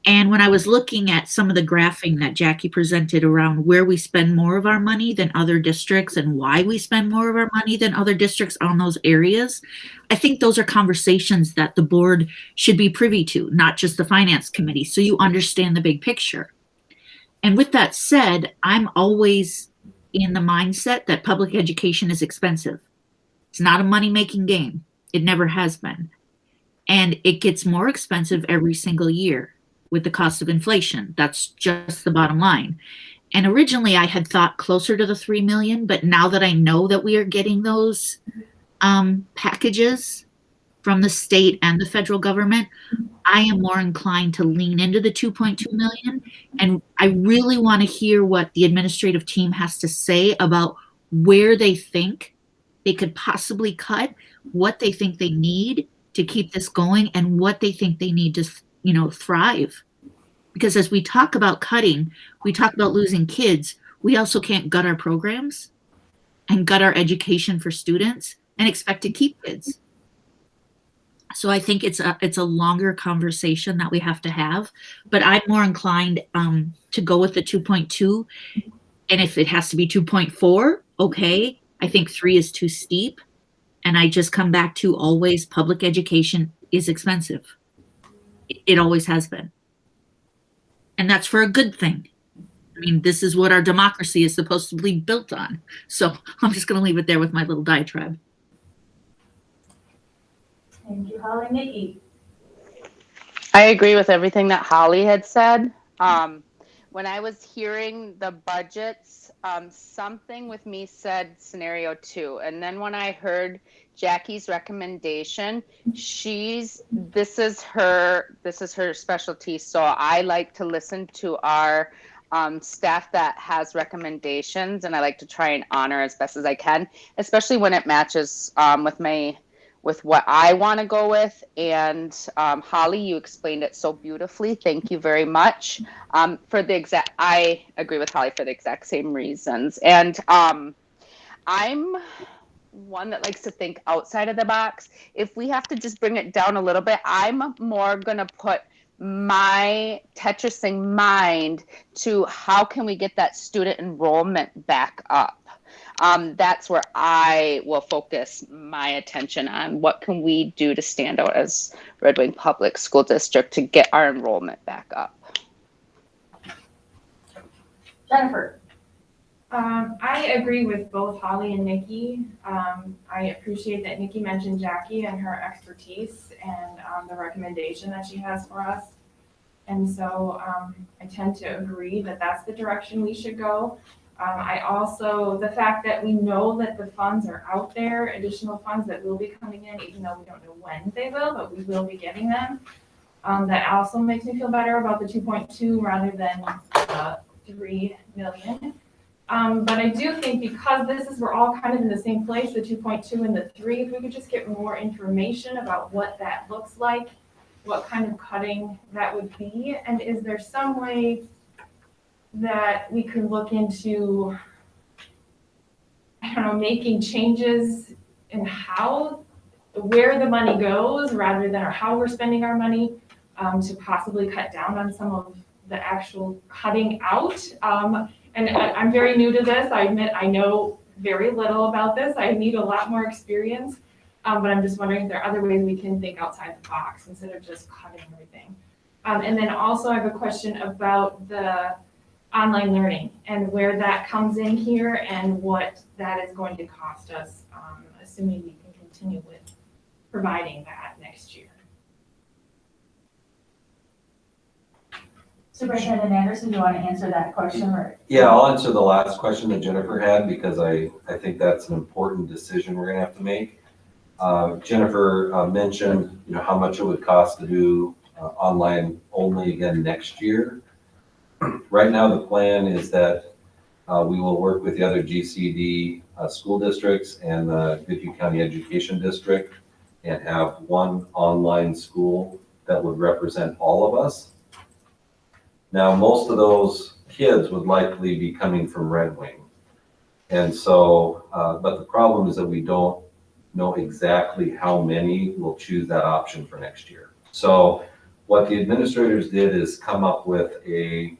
And when I was looking at some of the graphing that Jackie presented around where we spend more of our money than other districts and why we spend more of our money than other districts on those areas, I think those are conversations that the board should be privy to, not just the finance committee, so you understand the big picture. And with that said, I'm always in the mindset that public education is expensive. It's not a money-making game. It never has been. And it gets more expensive every single year with the cost of inflation. That's just the bottom line. And originally I had thought closer to the 3 million, but now that I know that we are getting those packages from the state and the federal government, I am more inclined to lean into the 2.2 million. And I really want to hear what the administrative team has to say about where they think they could possibly cut, what they think they need to keep this going, and what they think they need to, thrive. Because as we talk about cutting, we talk about losing kids. We also can't gut our programs and gut our education for students and expect to keep kids. So I think it's a longer conversation that we have to have, but I'm more inclined to go with the 2.2. And if it has to be 2.4, okay. I think 3 is too steep. And I just come back to always public education is expensive. It always has been. And that's for a good thing. I mean, this is what our democracy is supposed to be built on. So I'm just going to leave it there with my little diatribe. Thank you, Holly. Nikki. I agree with everything that Holly had said. When I was hearing the budgets, something with me said scenario 2. And then when I heard Jackie's recommendation, this is her specialty. So I like to listen to our staff that has recommendations, and I like to try and honor as best as I can, especially when it matches with what I want to go with. And Holly, you explained it so beautifully. Thank you very much. I agree with Holly for the exact same reasons. And I'm one that likes to think outside of the box. If we have to just bring it down a little bit, I'm more gonna put my Tetrising mind to how can we get that student enrollment back up. That's where I will focus my attention on. What can we do to stand out as Red Wing Public School District to get our enrollment back up? Jennifer? I agree with both Holly and Nikki. I appreciate that Nikki mentioned Jackie and her expertise and the recommendation that she has for us. And so I tend to agree that that's the direction we should go. I also, the fact that we know that the funds are out there, additional funds that will be coming in, even though we don't know when they will, but we will be getting them. That also makes me feel better about the 2.2 rather than 3 million. But I do think because we're all kind of in the same place, the 2.2 and the 3, if we could just get more information about what that looks like, what kind of cutting that would be, and is there some way that we could look into, I don't know, making changes in where the money goes rather than how we're spending our money, to possibly cut down on some of the actual cutting out. And I'm very new to this. I admit I know very little about this. I need a lot more experience. But I'm just wondering if there are other ways we can think outside the box instead of just cutting everything. And then also I have a question about the online learning and where that comes in here and what that is going to cost us, assuming we can continue with providing that next year. Superintendent Anderson, do you want to answer that question? Or? Yeah, I'll answer the last question that Jennifer had because I think that's an important decision we're gonna have to make. Jennifer mentioned, how much it would cost to do online only again next year. Right now, the plan is that we will work with the other GCD school districts and the Goodhue County Education District and have one online school that would represent all of us. Now, most of those kids would likely be coming from Red Wing. And so, but the problem is that we don't know exactly how many will choose that option for next year. So what the administrators did is come up with we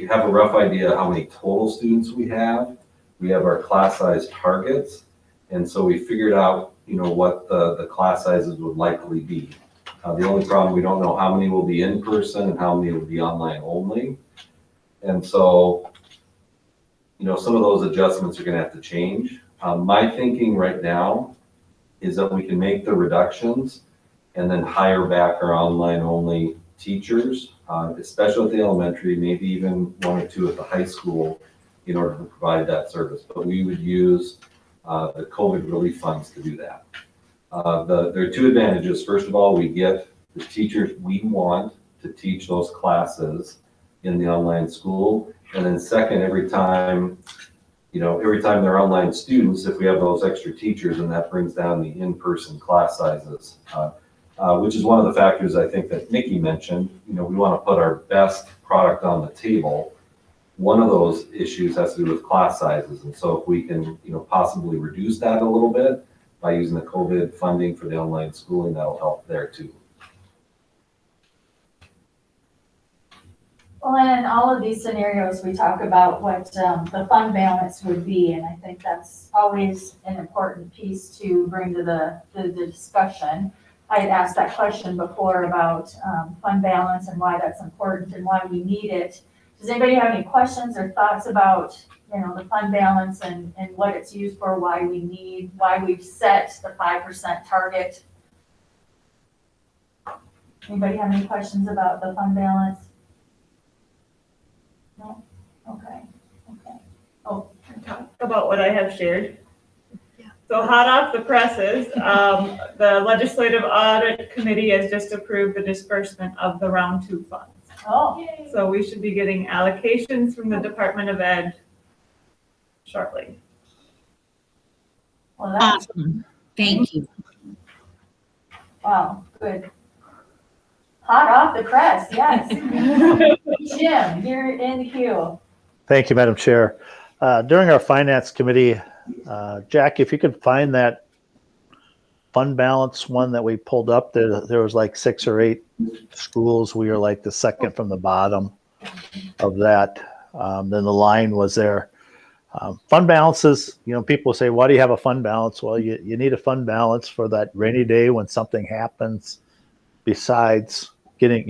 have a rough idea how many total students we have. We have our class size targets. And so we figured out, what the class sizes would likely be. The only problem, we don't know how many will be in person and how many will be online only. And so, some of those adjustments are gonna have to change. My thinking right now is that we can make the reductions and then hire back our online only teachers, especially at the elementary, maybe even 1 or 2 at the high school in order to provide that service. But we would use the COVID relief funds to do that. There are 2 advantages. First of all, we get the teachers we want to teach those classes in the online school. And then second, every time they're online students, if we have those extra teachers, and that brings down the in-person class sizes, which is one of the factors I think that Nikki mentioned. We want to put our best product on the table. One of those issues has to do with class sizes. And so if we can, possibly reduce that a little bit by using the COVID funding for the online schooling, that'll help there too. Well, and in all of these scenarios, we talk about what the fund balance would be, and I think that's always an important piece to bring to the discussion. I had asked that question before about fund balance and why that's important and why we need it. Does anybody have any questions or thoughts about, the fund balance and what it's used for, why we've set the 5% target? Anybody have any questions about the fund balance? No? Okay. Oh. About what I have shared. So hot off the presses, the Legislative Audit Committee has just approved the disbursement of the round 2 funds. Oh. Yay. So we should be getting allocations from the Department of Ed shortly. Well, that's, Awesome. Thank you. wow, good. Hot off the press, yes. Jim, you're in the queue. Thank you, Madam Chair. During our Finance Committee Jack, if you could find that fund balance one that we pulled up, there was like 6 or 8 schools. We were like the second from the bottom of that. Then the line was there. Fund balances, people say, why do you have a fund balance? Well, you need a fund balance for that rainy day when something happens besides getting,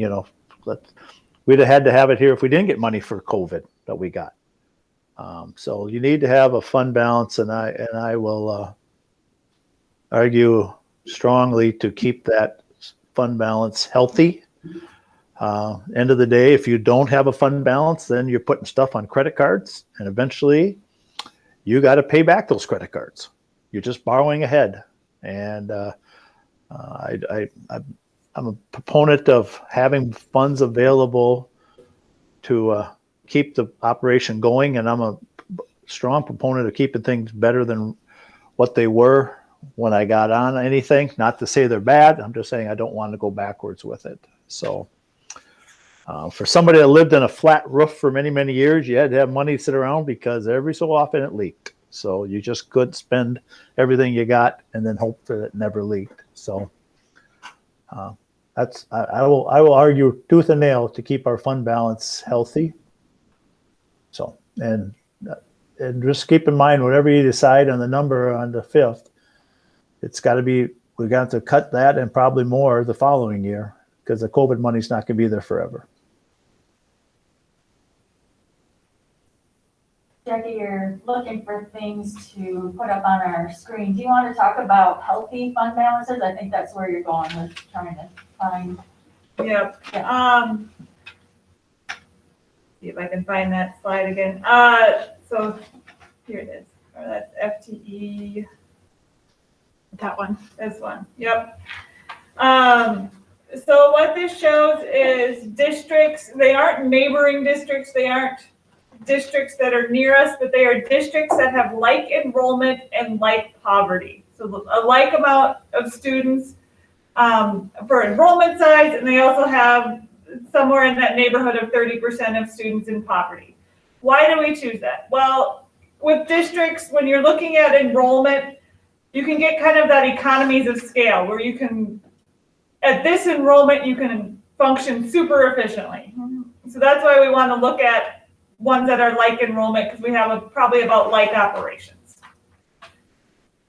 we'd have had to have it here if we didn't get money for COVID that we got. So you need to have a fund balance, and I will argue strongly to keep that fund balance healthy. End of the day, if you don't have a fund balance, then you're putting stuff on credit cards, and eventually you got to pay back those credit cards. You're just borrowing ahead. And I'm a proponent of having funds available to keep the operation going, and I'm a strong proponent of keeping things better than what they were when I got on anything. Not to say they're bad, I'm just saying I don't want to go backwards with it. So for somebody that lived in a flat roof for many, many years, you had to have money sit around because every so often it leaked. So you just couldn't spend everything you got and then hope that it never leaked. So I will argue tooth and nail to keep our fund balance healthy. So, and just keep in mind, whatever you decide on the number on the 5th, it's got to be, we got to cut that and probably more the following year because the COVID money's not going to be there forever. Jackie, you're looking for things to put up on our screen. Do you want to talk about healthy fund balances? I think that's where you're going with trying to find. Yep. See if I can find that slide again. So here it is. Or that's FTE. That one. This one. Yep. So what this shows is districts. They aren't neighboring districts. They aren't districts that are near us, but they are districts that have like enrollment and like poverty. So a like amount of students for enrollment size, and they also have somewhere in that neighborhood of 30% of students in poverty. Why do we choose that? Well, with districts, when you're looking at enrollment, you can get kind of that economies of scale where you can, at this enrollment, you can function super efficiently. So that's why we want to look at ones that are like enrollment, because we have probably about like operations.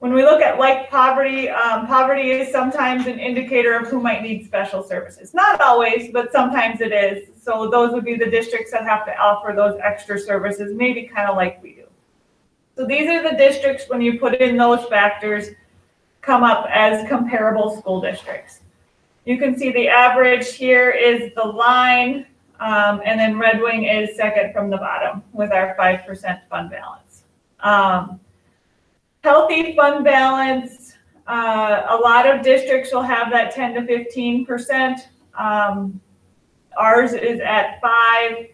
When we look at like poverty, poverty is sometimes an indicator of who might need special services. Not always, but sometimes it is. So those would be the districts that have to offer those extra services, maybe kind of like we do. So these are the districts, when you put in those factors, come up as comparable school districts. You can see the average here is the line, and then Red Wing is second from the bottom with our 5% fund balance. Healthy fund balance, a lot of districts will have that 10 to 15%. Ours is at 5.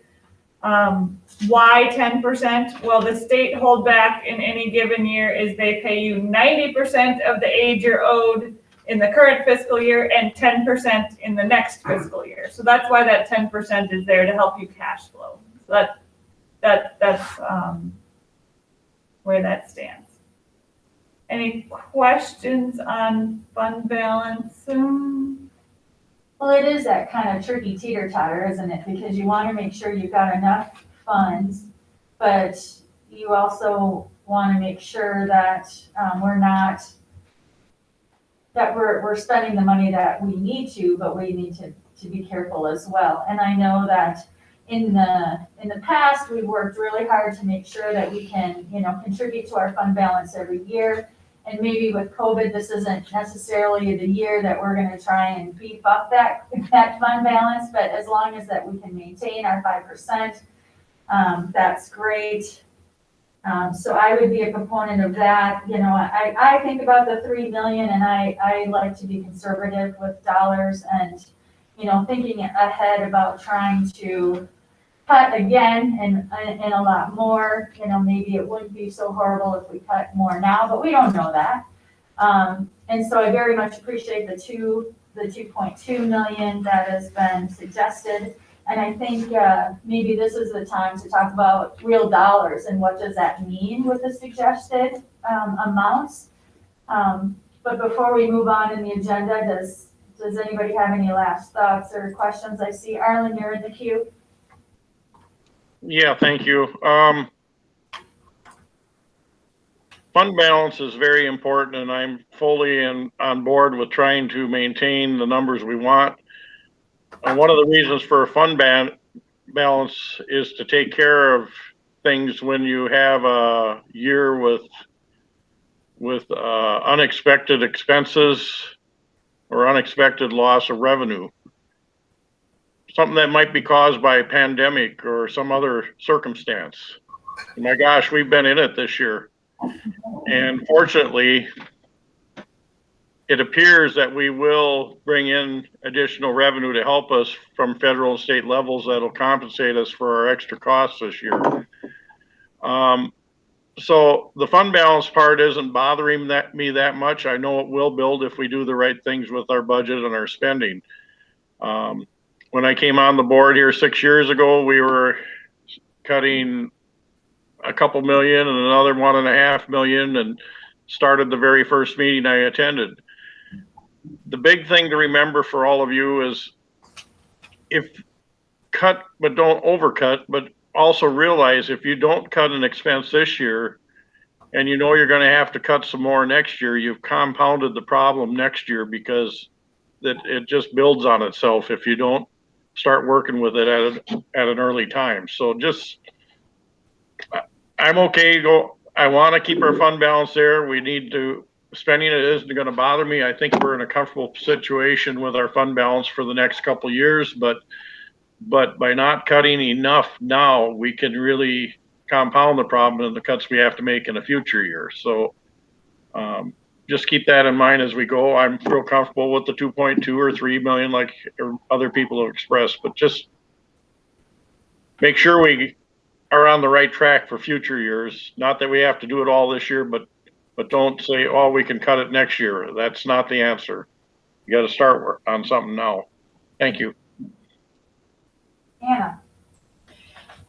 Why 10%? Well, the state holdback in any given year is they pay you 90% of the aid you're owed in the current fiscal year and 10% in the next fiscal year. So that's why that 10% is there to help you cash flow. So that's where that stands. Any questions on fund balance? Well, it is that kind of tricky teeter-totter, isn't it? Because you want to make sure you've got enough funds, but you also want to make sure that we're spending the money that we need to, but we need to be careful as well. And I know that in the past, we've worked really hard to make sure that we can, contribute to our fund balance every year. And maybe with COVID, this isn't necessarily the year that we're going to try and beef up that fund balance, but as long as that we can maintain our 5%, that's great. So I would be a proponent of that. I think about the 3 million, and I like to be conservative with dollars and, thinking ahead about trying to cut again and a lot more. Maybe it wouldn't be so horrible if we cut more now, but we don't know that. And so I very much appreciate the 2.2 million that has been suggested. And I think maybe this is the time to talk about real dollars and what does that mean with the suggested amounts. But before we move on in the agenda, does anybody have any last thoughts or questions? I see Arlen, you're in the queue. Yeah, thank you. Fund balance is very important, and I'm fully on board with trying to maintain the numbers we want. And one of the reasons for a fund balance is to take care of things when you have a year with unexpected expenses or unexpected loss of revenue. Something that might be caused by a pandemic or some other circumstance. My gosh, we've been in it this year. And fortunately, it appears that we will bring in additional revenue to help us from federal and state levels that'll compensate us for our extra costs this year. So the fund balance part isn't bothering me that much. I know it will build if we do the right things with our budget and our spending. When I came on the board here 6 years ago, we were cutting a couple million and another 1.5 million, and started the very first meeting I attended. The big thing to remember for all of you is, if cut but don't overcut, but also realize if you don't cut an expense this year and you know you're going to have to cut some more next year, you've compounded the problem next year, because it just builds on itself if you don't start working with it at an early time. So just, I'm okay. I want to keep our fund balance there. We need to, spending it isn't going to bother me. I think we're in a comfortable situation with our fund balance for the next couple of years, but by not cutting enough now, we can really compound the problem and the cuts we have to make in a future year. So just keep that in mind as we go. I'm real comfortable with the 2.2 or 3 million like other people have expressed, but just make sure we are on the right track for future years. Not that we have to do it all this year, but don't say, oh, we can cut it next year. That's not the answer. You got to start on something now. Thank you. Anna.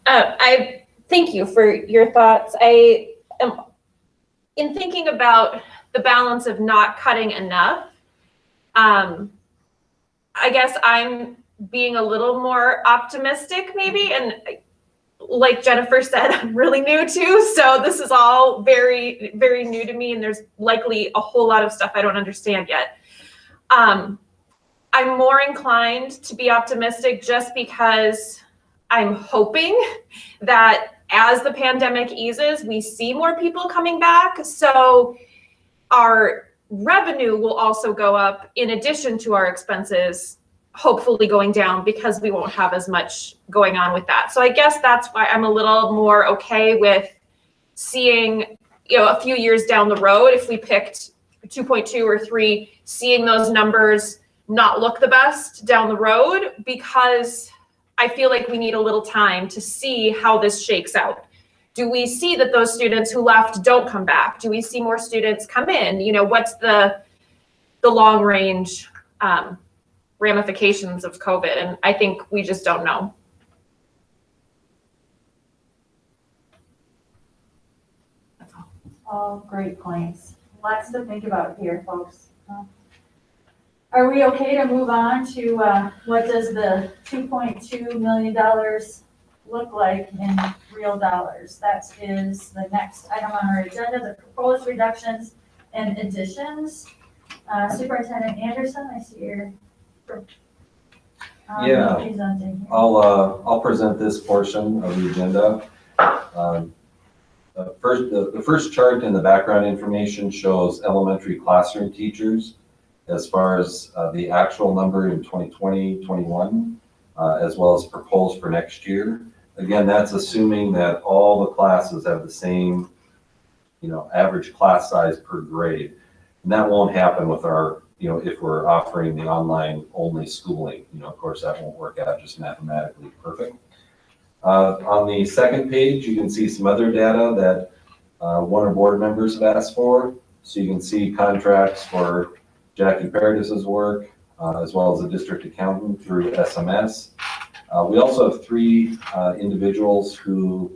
I thank you for your thoughts. I am, in thinking about the balance of not cutting enough, I guess I'm being a little more optimistic maybe. And like Jennifer said, I'm really new too. So this is all very, very new to me. And there's likely a whole lot of stuff I don't understand yet. I'm more inclined to be optimistic just because I'm hoping that as the pandemic eases, we see more people coming back. So our revenue will also go up in addition to our expenses, hopefully going down, because we won't have as much going on with that. So I guess that's why I'm a little more okay with seeing, a few years down the road, if we picked 2.2 or 3, seeing those numbers not look the best down the road, because I feel like we need a little time to see how this shakes out. Do we see that those students who left don't come back? Do we see more students come in? What's the long range ramifications of COVID? And I think we just don't know. All great points. Lots to think about here, folks. Are we okay to move on to what does the $2.2 million look like in real dollars? That is the next item on our agenda, the proposed reductions and additions. Superintendent Anderson, I see you're presenting here. I'll present this portion of the agenda. The first chart in the background information shows elementary classroom teachers as far as the actual number in 2020-21, as well as proposed for next year. Again, that's assuming that all the classes have the same, average class size per grade. And that won't happen with our, if we're offering the online only schooling. Of course, that won't work out just mathematically perfect. On the second page, you can see some other data that one of board members have asked for. So you can see contracts for Jackie Paradis's work, as well as the district accountant through SMS. We also have 3 individuals who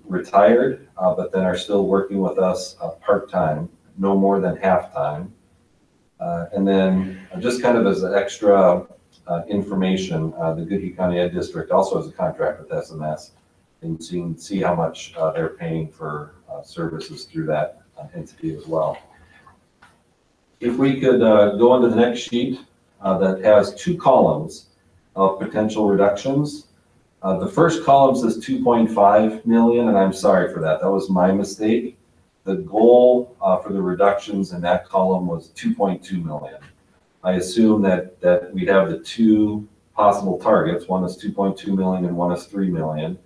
retired, but then are still working with us part-time, no more than half-time. And then just kind of as an extra information, the Goodhue County Ed District also has a contract with SMS, and so you can see how much they're paying for services through that entity as well. If we could go on to the next sheet that has 2 columns of potential reductions. The first column says 2.5 million, and I'm sorry for that. That was my mistake. The goal for the reductions in that column was 2.2 million. I assume that we have the 2 possible targets. One is 2.2 million and one is 3 million.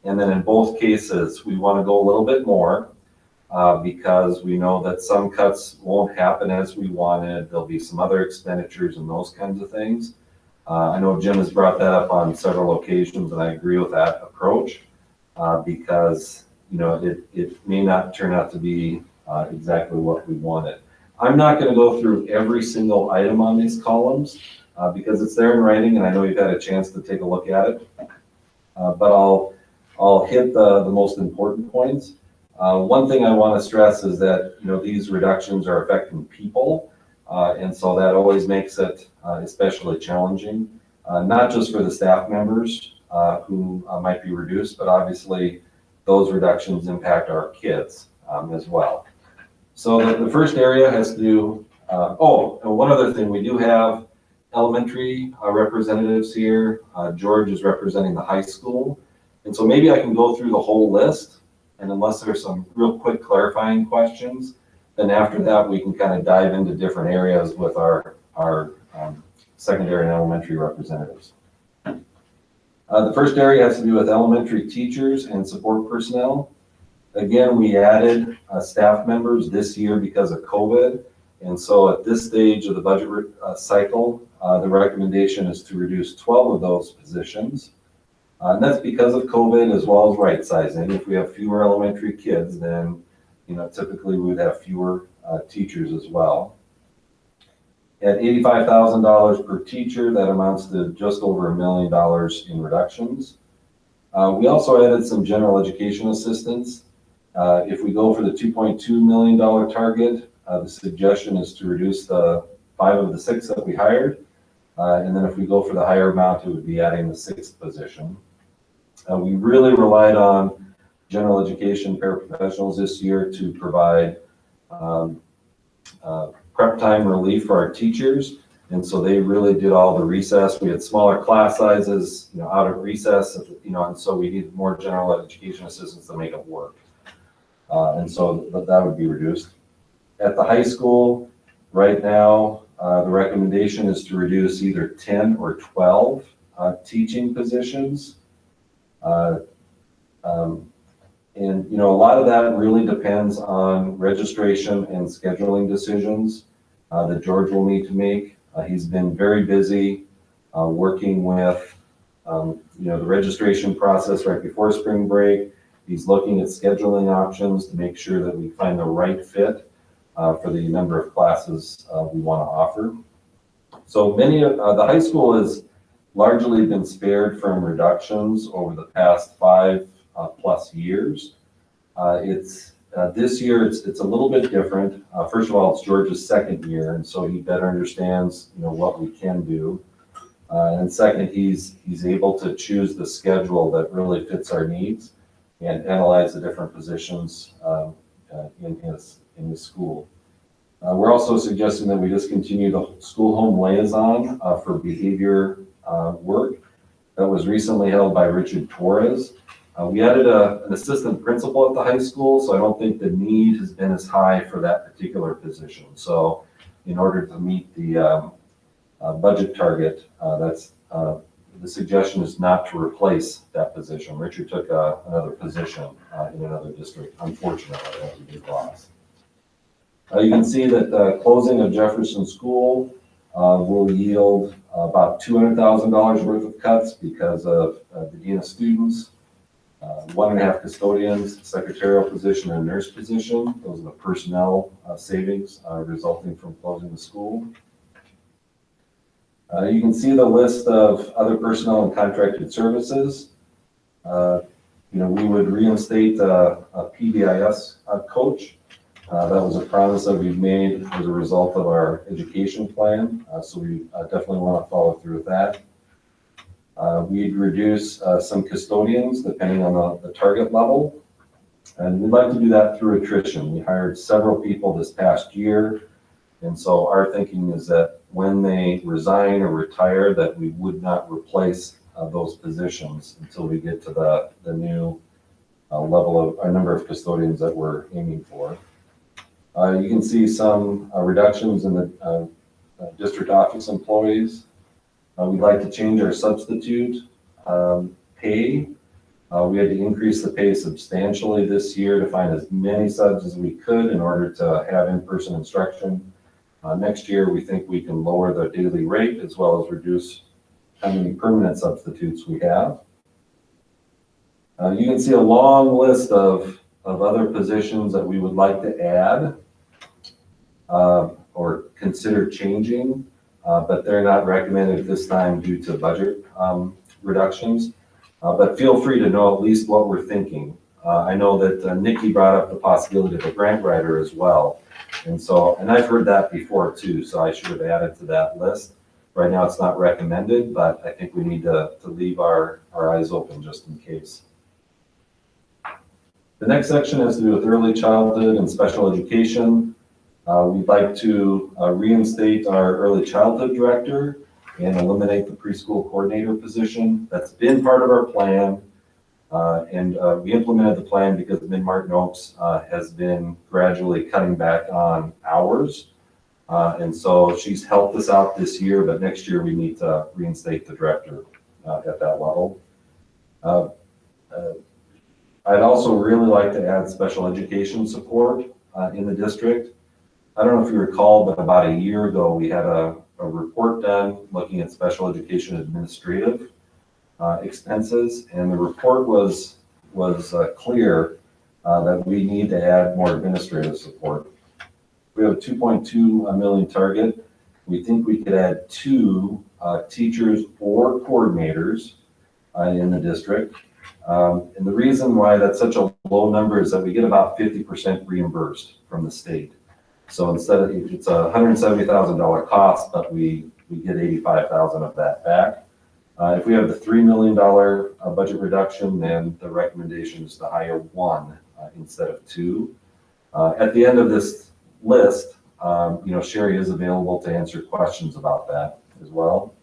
And then in both cases, we want to go a little bit more because we know that some cuts won't happen as we wanted. There'll be some other expenditures and those kinds of things. I know Jim has brought that up on several occasions, and I agree with that approach because it may not turn out to be exactly what we wanted. I'm not going to go through every single item on these columns because it's there in writing, and I know you've had a chance to take a look at it. But I'll hit the most important points. One thing I want to stress is that these reductions are affecting people, and so that always makes it especially challenging, not just for the staff members who might be reduced, but obviously those reductions impact our kids as well. So the first area has to do, and one other thing, we do have elementary representatives here. George is representing the high school. And so maybe I can go through the whole list, and unless there's some real quick clarifying questions, then after that we can kind of dive into different areas with our secondary and elementary representatives. The first area has to do with elementary teachers and support personnel. Again, we added staff members this year because of COVID. And so at this stage of the budget cycle, the recommendation is to reduce 12 of those positions. And that's because of COVID as well as right sizing. If we have fewer elementary kids, then typically we would have fewer teachers as well. At $85,000 per teacher, that amounts to just over $1 million in reductions. We also added some general education assistants. If we go for the $2.2 million target, the suggestion is to reduce the 5 of the 6 that we hired. And then if we go for the higher amount, it would be adding the 6th position. We really relied on general education paraprofessionals this year to provide prep time relief for our teachers. And so they really did all the recess. We had smaller class sizes, out of recess, and so we needed more general education assistants to make it work. And so that would be reduced. At the high school, right now, the recommendation is to reduce either 10 or 12 teaching positions. And a lot of that really depends on registration and scheduling decisions that George will need to make. He's been very busy working with the registration process right before spring break. He's looking at scheduling options to make sure that we find the right fit for the number of classes we want to offer. So many of the high school has largely been spared from reductions over the past 5+ years. This year it's a little bit different. First of all, it's George's 2nd year, and so he better understands what we can do. And second, he's able to choose the schedule that really fits our needs and analyze the different positions in his school. We're also suggesting that we discontinue the school home liaison for behavior work that was recently held by Richard Torres. We added an assistant principal at the high school, so I don't think the need has been as high for that particular position. So in order to meet the budget target, the suggestion is not to replace that position. Richard took another position in another district, unfortunately, that we did lost. You can see that closing of Jefferson School will yield about $200,000 worth of cuts because of the dean of students, 1.5 custodians, secretarial position, and nurse position. Those are the personnel savings resulting from closing the school. You can see the list of other personnel and contracted services. we would reinstate a PBIS coach. That was a promise that we've made as a result of our education plan, so we definitely want to follow through with that. We'd reduce some custodians depending on the target level, and we'd like to do that through attrition. We hired several people this past year, and so our thinking is that when they resign or retire, that we would not replace those positions until we get to the new level of number of custodians that we're aiming for. You can see some reductions in the district office employees. We'd like to change our substitute pay. We had to increase the pay substantially this year to find as many subs as we could in order to have in-person instruction. Next year, we think we can lower the daily rate as well as reduce how many permanent substitutes we have. You can see a long list of other positions that we would like to add or consider changing, but they're not recommended at this time due to budget reductions. But feel free to know at least what we're thinking. I know that Nikki brought up the possibility of a grant writer as well. And I've heard that before too, so I should have added to that list. Right now it's not recommended, but I think we need to leave our eyes open just in case. The next section has to do with early childhood and special education. We'd like to reinstate our early childhood director and eliminate the preschool coordinator position. That's been part of our plan. And we implemented the plan because Mid-Martin Oaks has been gradually cutting back on hours. And so she's helped us out this year, but next year we need to reinstate the director at that level. I'd also really like to add special education support in the district. I don't know if you recall, but about a year ago, we had a report done looking at special education administrative expenses, and the report was clear that we need to add more administrative support. We have a 2.2 million target. We think we could add 2 teachers or coordinators in the district. And the reason why that's such a low number is that we get about 50% reimbursed from the state. So instead of, it's a $170,000 cost, but we get $85,000 of that back. If we have the $3 million budget reduction, then the recommendation is to hire 1 instead of 2. At the end of this list, Sherry is available to answer questions about that as well.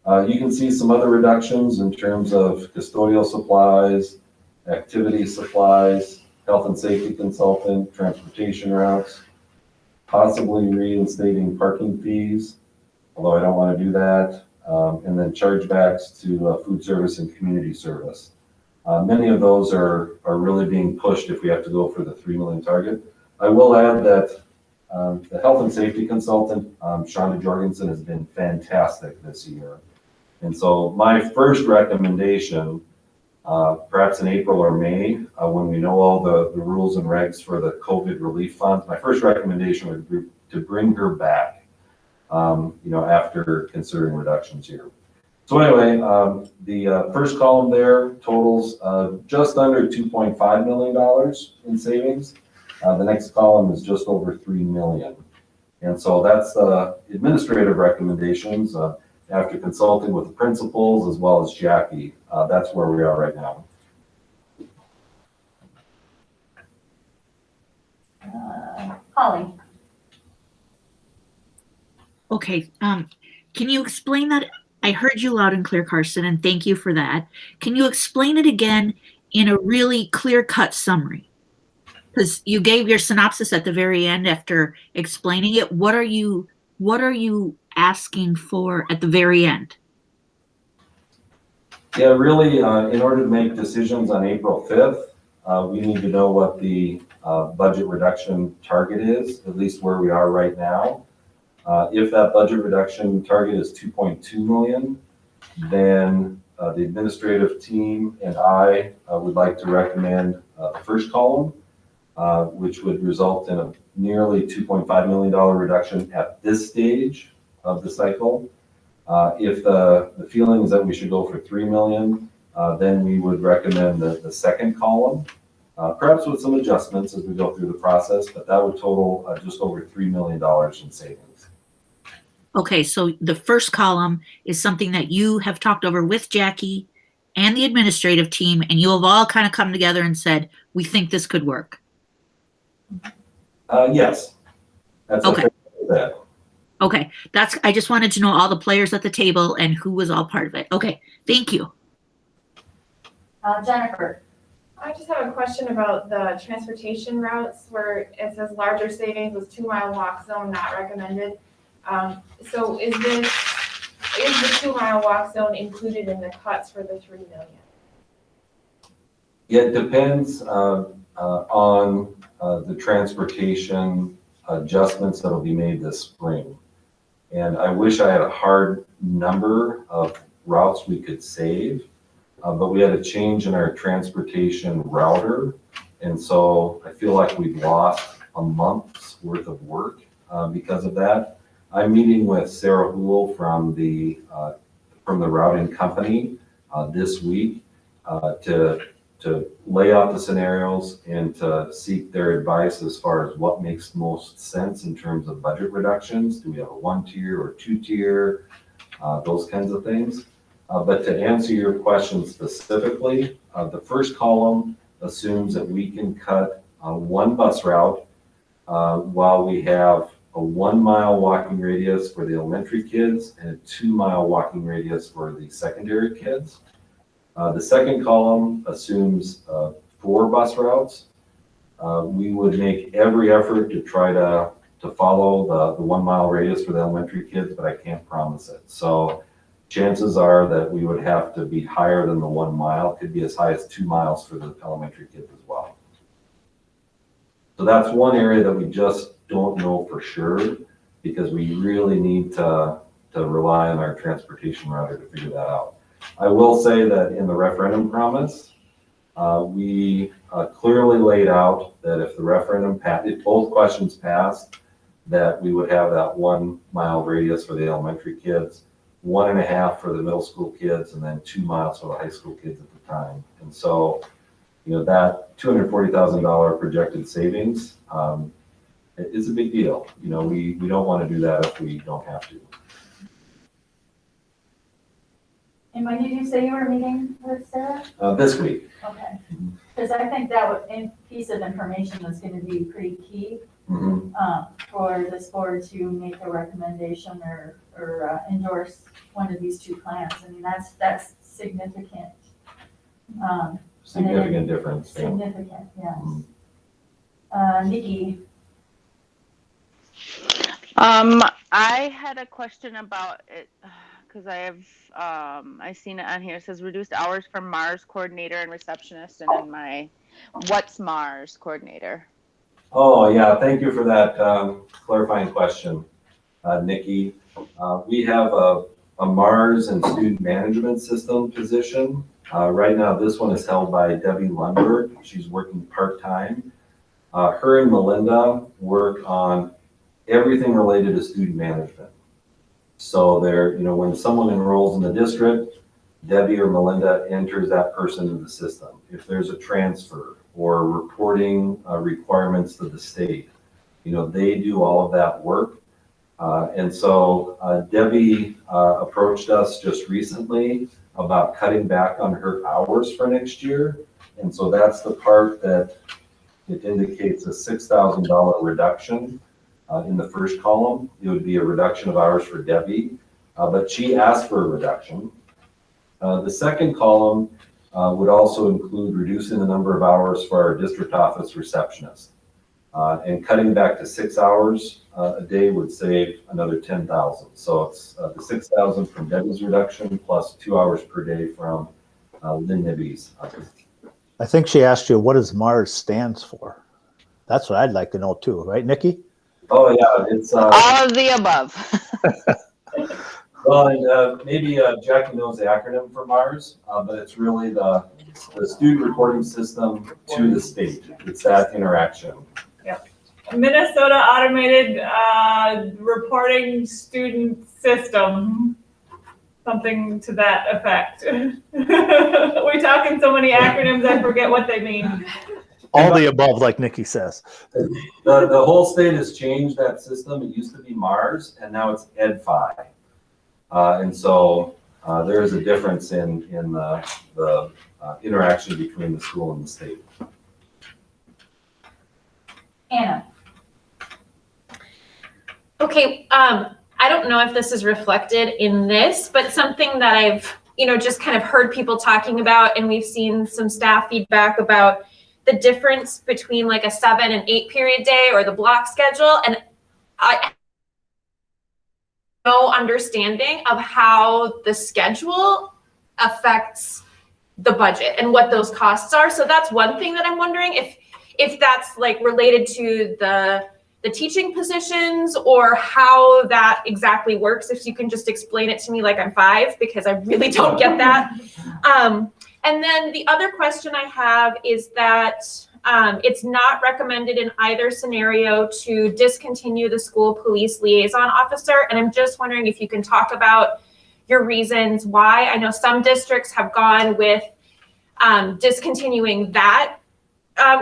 You can see some other reductions in terms of custodial supplies, activity supplies, health and safety consultant, transportation routes, possibly reinstating parking fees, although I don't want to do that, and then chargebacks to food service and community service. Many of those are really being pushed if we have to go for the 3 million target. I will add that the health and safety consultant, Shonda Jorgensen, has been fantastic this year. And so my first recommendation, perhaps in April or May, when we know all the rules and regs for the COVID relief funds, my first recommendation would be to bring her back, after considering reductions here. So anyway, the first column there totals just under $2.5 million in savings. The next column is just over $3 million. And so that's the administrative recommendations. After consulting with the principals as well as Jackie, that's where we are right now. Holly. Okay, can you explain that? I heard you loud and clear, Carson, and thank you for that. Can you explain it again in a really clear-cut summary? Because you gave your synopsis at the very end after explaining it. What are you asking for at the very end? Yeah, really, in order to make decisions on April 5th, we need to know what the budget reduction target is, at least where we are right now. If that budget reduction target is 2.2 million, then the administrative team and I would like to recommend the first column, which would result in a nearly $2.5 million reduction at this stage of the cycle. If the feeling is that we should go for 3 million, Then we would recommend the second column, perhaps with some adjustments as we go through the process, but that would total just over $3 million in savings. Okay, so the first column is something that you have talked over with Jackie and the administrative team, and you have all kind of come together and said, we think this could work. Yes. That's Okay. that. Okay, I just wanted to know all the players at the table and who was all part of it. Okay, thank you. Jennifer? I just have a question about the transportation routes where it says larger savings with 2 mile walk zone not recommended. So is the 2 mile walk zone included in the cuts for the 3 million? Yeah, it depends on the transportation adjustments that'll be made this spring. And I wish I had a hard number of routes we could save, but we had a change in our transportation router. And so I feel like we've lost a month's worth of work because of that. I'm meeting with Sarah Houle from the routing company this week to lay out the scenarios and to seek their advice as far as what makes most sense in terms of budget reductions. Do we have a 1-tier or 2-tier, those kinds of things. But to answer your question specifically, the first column assumes that we can cut one bus route while we have a 1 mile walking radius for the elementary kids and a 2 mile walking radius for the secondary kids. The second column assumes 4 bus routes. We would make every effort to try to follow the 1 mile radius for the elementary kids, but I can't promise it. So chances are that we would have to be higher than the 1 mile. It could be as high as 2 miles for the elementary kids as well. So that's one area that we just don't know for sure because we really need to rely on our transportation router to figure that out. I will say that in the referendum promise, we clearly laid out that if the referendum passed, if both questions passed, that we would have that 1 mile radius for the elementary kids, 1.5 for the middle school kids, and then 2 miles for the high school kids at the time. And so, you know, that $240,000 projected savings is a big deal. You know, we don't want to do that if we don't have to. And when did you say you were meeting with Sarah? This week. Okay, because I think that piece of information is going to be pretty key for this board to make a recommendation or endorse one of these 2 plans. I mean, that's significant. Significant difference. Significant, yes. Nikki? I had a question about it because I seen it on here. It says reduced hours for Mars coordinator and receptionist, and then what's Mars coordinator? Oh yeah, thank you for that clarifying question, Nikki. We have a Mars and student management system position. Right now, this one is held by Debbie Lundberg. She's working part-time. Her and Melinda work on everything related to student management. So when someone enrolls in the district, Debbie or Melinda enters that person in the system. If there's a transfer or reporting requirements to the state, they do all of that work. And so Debbie approached us just recently about cutting back on her hours for next year. And so that's the part that it indicates a $6,000 reduction in the first column. It would be a reduction of hours for Debbie, but she asked for a reduction. The second column would also include reducing the number of hours for our district office receptionist. And cutting back to 6 hours a day would save another $10,000. So it's the $6,000 from Debbie's reduction plus 2 hours per day from Lynn Nibby's. I think she asked you what does Mars stands for. That's what I'd like to know too, right, Nikki? Oh yeah, it's all of the above. Well, and maybe Jackie knows the acronym for Mars, but it's really the student reporting system to the state. It's that interaction. Yep. Minnesota Automated Reporting Student System. something to that effect. We talk in so many acronyms, I forget what they mean. All the above, like Nikki says. The whole state has changed that system. It used to be MARS, and now it's EdFi. And so there is a difference in the interaction between the school and the state. Anna. Okay, I don't know if this is reflected in this, but something that I've, just kind of heard people talking about, and we've seen some staff feedback about the difference between like a 7 and 8 period day or the block schedule. And I have no understanding of how the schedule affects the budget and what those costs are. So that's one thing that I'm wondering if that's like related to the teaching positions or how that exactly works. If you can just explain it to me like I'm 5, because I really don't get that. And then the other question I have is that it's not recommended in either scenario to discontinue the school police liaison officer. And I'm just wondering if you can talk about your reasons why. I know some districts have gone with discontinuing that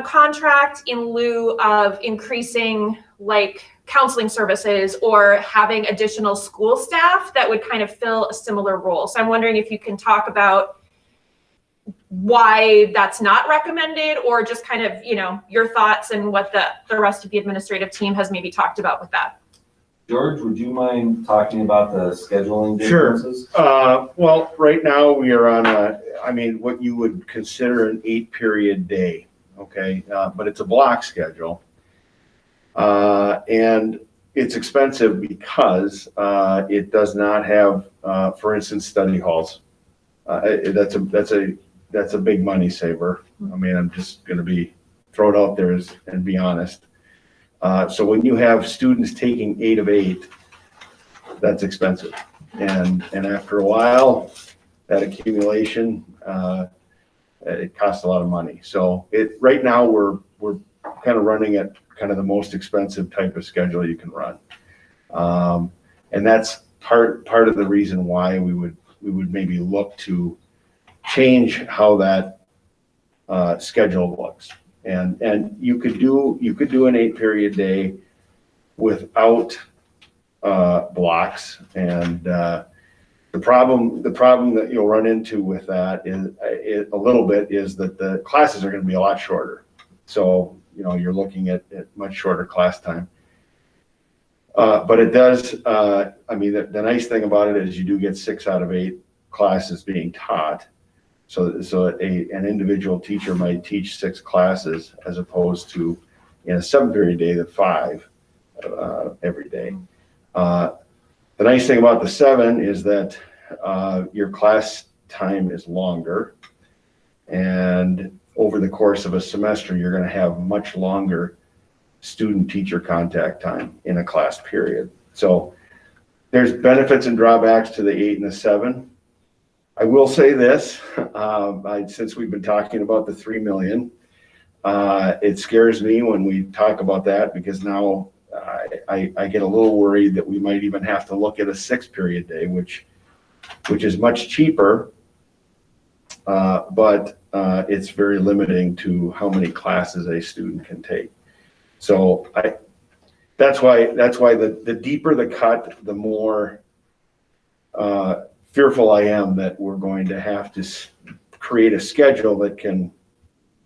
contract in lieu of increasing like counseling services or having additional school staff that would kind of fill a similar role. So I'm wondering if you can talk about why that's not recommended, or just kind of, your thoughts and what the rest of the administrative team has maybe talked about with that. George, would you mind talking about the scheduling Sure. differences? Well, right now we are on what you would consider an 8-period day. Okay, but it's a block schedule. And it's expensive because it does not have, for instance, study halls. That's a big money saver. I mean, I'm just going to be thrown out there and be honest. So when you have students taking 8 of 8, that's expensive. And after a while, that accumulation, it costs a lot of money. So right now we're kind of running at kind of the most expensive type of schedule you can run. And that's part of the reason why we would maybe look to change how that schedule looks. And you could do an 8-period day without blocks. And the problem that you'll run into with that is a little bit is that the classes are going to be a lot shorter. So you're looking at much shorter class time. But it does. The nice thing about it is you do get 6 out of 8 classes being taught. So an individual teacher might teach 6 classes as opposed to in a 7-period day, the 5 every day. The nice thing about the 7 is that your class time is longer, and over the course of a semester, you're going to have much longer student-teacher contact time in a class period. So there's benefits and drawbacks to the 8 and the 7. I will say this, since we've been talking about the 3 million, it scares me when we talk about that, because now I get a little worried that we might even have to look at a 6-period day, which is much cheaper, but it's very limiting to how many classes a student can take. So that's why the deeper the cut, the more fearful I am that we're going to have to create a schedule that can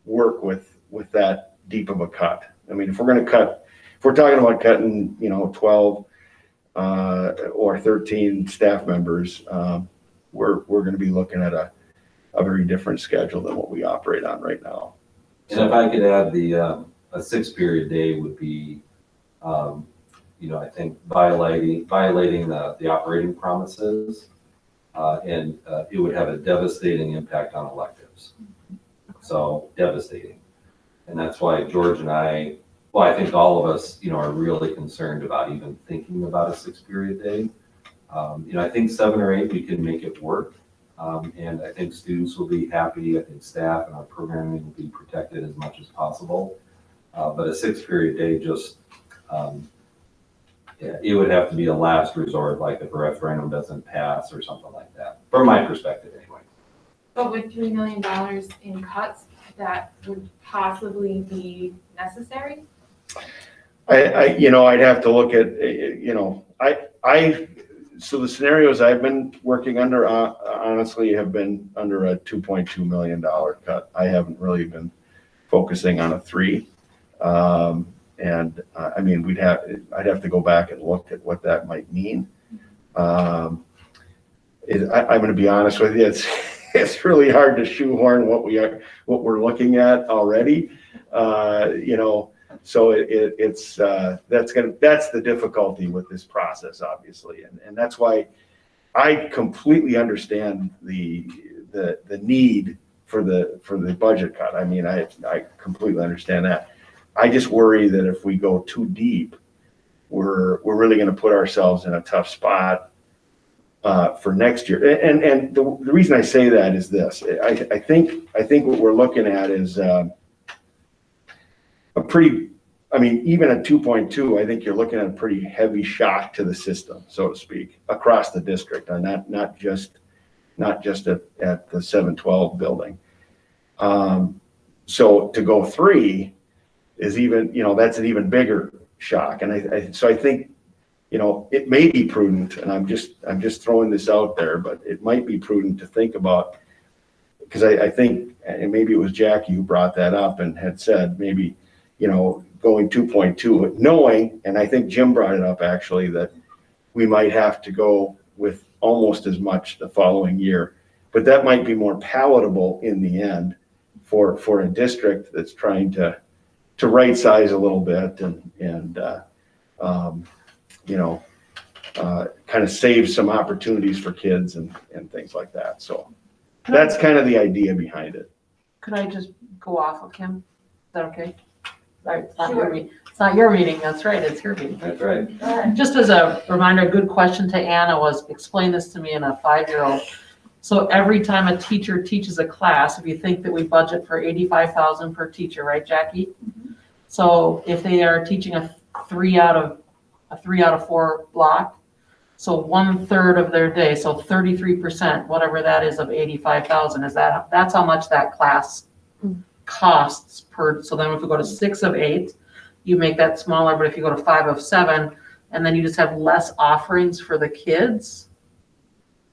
work with that deep of a cut. I mean, if we're talking about cutting, 12 or 13 staff members, we're going to be looking at a very different schedule than what we operate on right now. And if I could add, a 6-period day would be, I think violating the operating promises, and it would have a devastating impact on electives. So devastating. And that's why George and I think all of us, are really concerned about even thinking about a 6-period day. I think 7 or 8, we can make it work. And I think students will be happy. I think staff and our programming will be protected as much as possible. But a 6-period day just Yeah, it would have to be a last resort, like if a referendum doesn't pass or something like that, from my perspective anyway. But with $3 million in cuts, that would possibly be necessary? I'd have to look at, so the scenarios I've been working under, honestly, have been under a $2.2 million cut. I haven't really been focusing on a 3. I mean, I'd have to go back and look at what that might mean. I'm going to be honest with you, it's really hard to shoehorn what we're looking at already. So that's the difficulty with this process, obviously, and that's why I completely understand the need for the budget cut. I mean, I completely understand that. I just worry that if we go too deep, we're really going to put ourselves in a tough spot for next year. And the reason I say that is this: I think what we're looking at is a pretty. I mean, even at 2.2, I think you're looking at a pretty heavy shock to the system, so to speak, across the district, and not just at the 712 building. So to go 3 is even, that's an even bigger shock. And so I think, it may be prudent, and I'm just throwing this out there, but it might be prudent to think about, because I think, and maybe it was Jackie who brought that up and had said maybe, going 2.2, knowing, and I think Jim brought it up actually, that we might have to go with almost as much the following year, but that might be more palatable in the end for a district that's trying to right size a little bit and kind of save some opportunities for kids and things like that. So that's kind of the idea behind it. Could I just go off of Kim? Is that okay? Right, it's not Sure. it's not your meeting, that's right, it's your meeting. That's right. Just as a reminder, a good question to Anna was, explain this to me in a 5-year-old. So every time a teacher teaches a class, if you think that we budget for 85,000 per teacher, right, Jackie? Mm-hmm. So if they are teaching a 3 out of 4 block, so 1/3 of their day, so 33%, whatever that is of 85,000, that's how much that class costs per. So then if we go to 6 of 8, you make that smaller, but if you go to 5 of 7, and then you just have less offerings for the kids,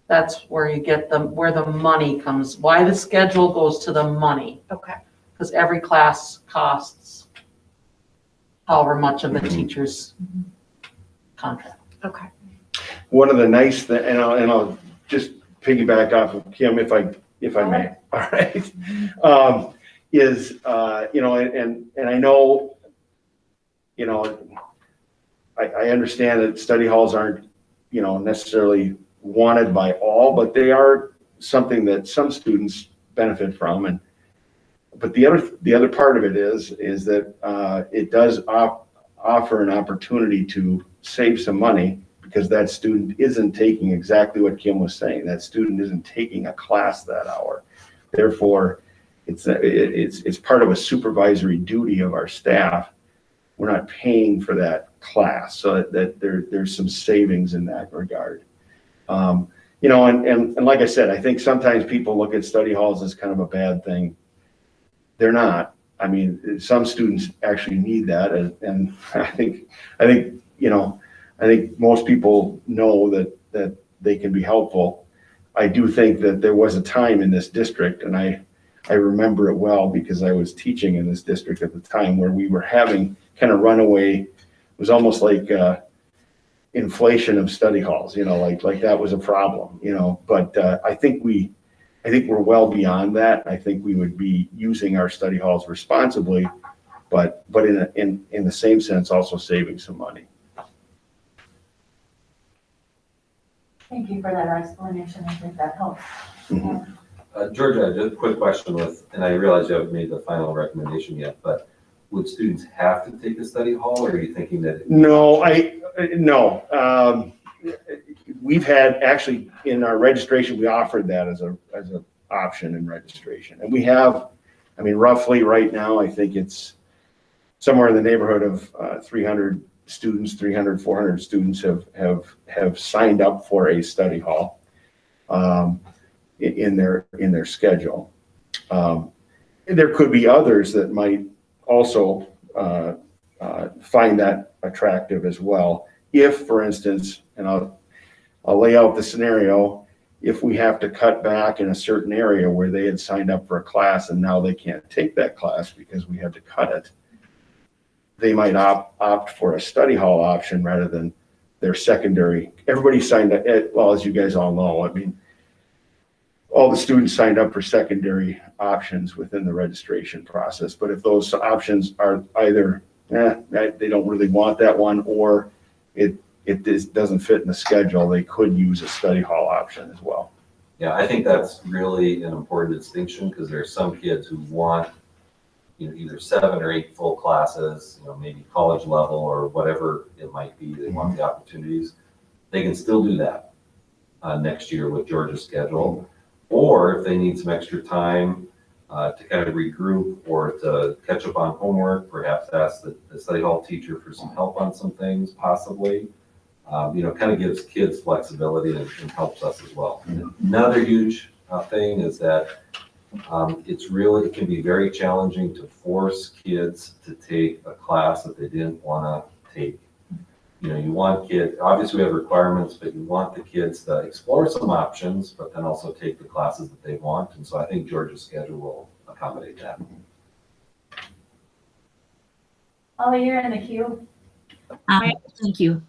that's where you get where the money comes, why the schedule goes to the money. Okay. Because every class costs however much of the teacher's contract. Okay. One of the nice things, and I'll just piggyback off of Kim if I may. All right. Is and I know, I understand that study halls aren't, necessarily wanted by all, but they are something that some students benefit from. But the other part of it is that it does offer an opportunity to save some money, because that student isn't taking exactly what Kim was saying. That student isn't taking a class that hour. Therefore, it's part of a supervisory duty of our staff. We're not paying for that class, so that there's some savings in that regard. And like I said, I think sometimes people look at study halls as kind of a bad thing. They're not. I mean, some students actually need that, and I think most people know that they can be helpful. I do think that there was a time in this district, and I remember it well because I was teaching in this district at the time, where we were having kind of runaway. It was almost like inflation of study halls, like that was a problem, But I think we're well beyond that. I think we would be using our study halls responsibly, but in the same sense, also saving some money. Thank you for that explanation. I think that helps. Mm-hmm. Georgia, just a quick question and I realize you haven't made the final recommendation yet, but would students have to take a study hall, or are you thinking that? No. We've had, actually, in our registration, we offered that as an option in registration. And we have, roughly right now, I think it's somewhere in the neighborhood of 300 students, 300, 400 students have signed up for a study hall in their schedule. There could be others that might also find that attractive as well. If, for instance, and I'll lay out the scenario, if we have to cut back in a certain area where they had signed up for a class and now they can't take that class because we had to cut it, they might opt for a study hall option rather than their secondary. Everybody signed up, well, as you guys all know, I mean, all the students signed up for secondary options within the registration process. But if those options are either, they don't really want that one, or it doesn't fit in the schedule, they could use a study hall option as well. Yeah, I think that's really an important distinction, because there are some kids who want, either 7 or 8 full classes, maybe college level or whatever it might be. They want the opportunities. They can still do that next year with Georgia's schedule. Or if they need some extra time to kind of regroup or to catch up on homework, perhaps ask the study hall teacher for some help on some things, possibly. Kind of gives kids flexibility and helps us as well. Another huge thing is that it can be very challenging to force kids to take a class that they didn't want to take. You want kids, obviously we have requirements, but you want the kids to explore some options, but then also take the classes that they want. And so I think Georgia's schedule will accommodate that. Holly, you're in the queue. Thank you.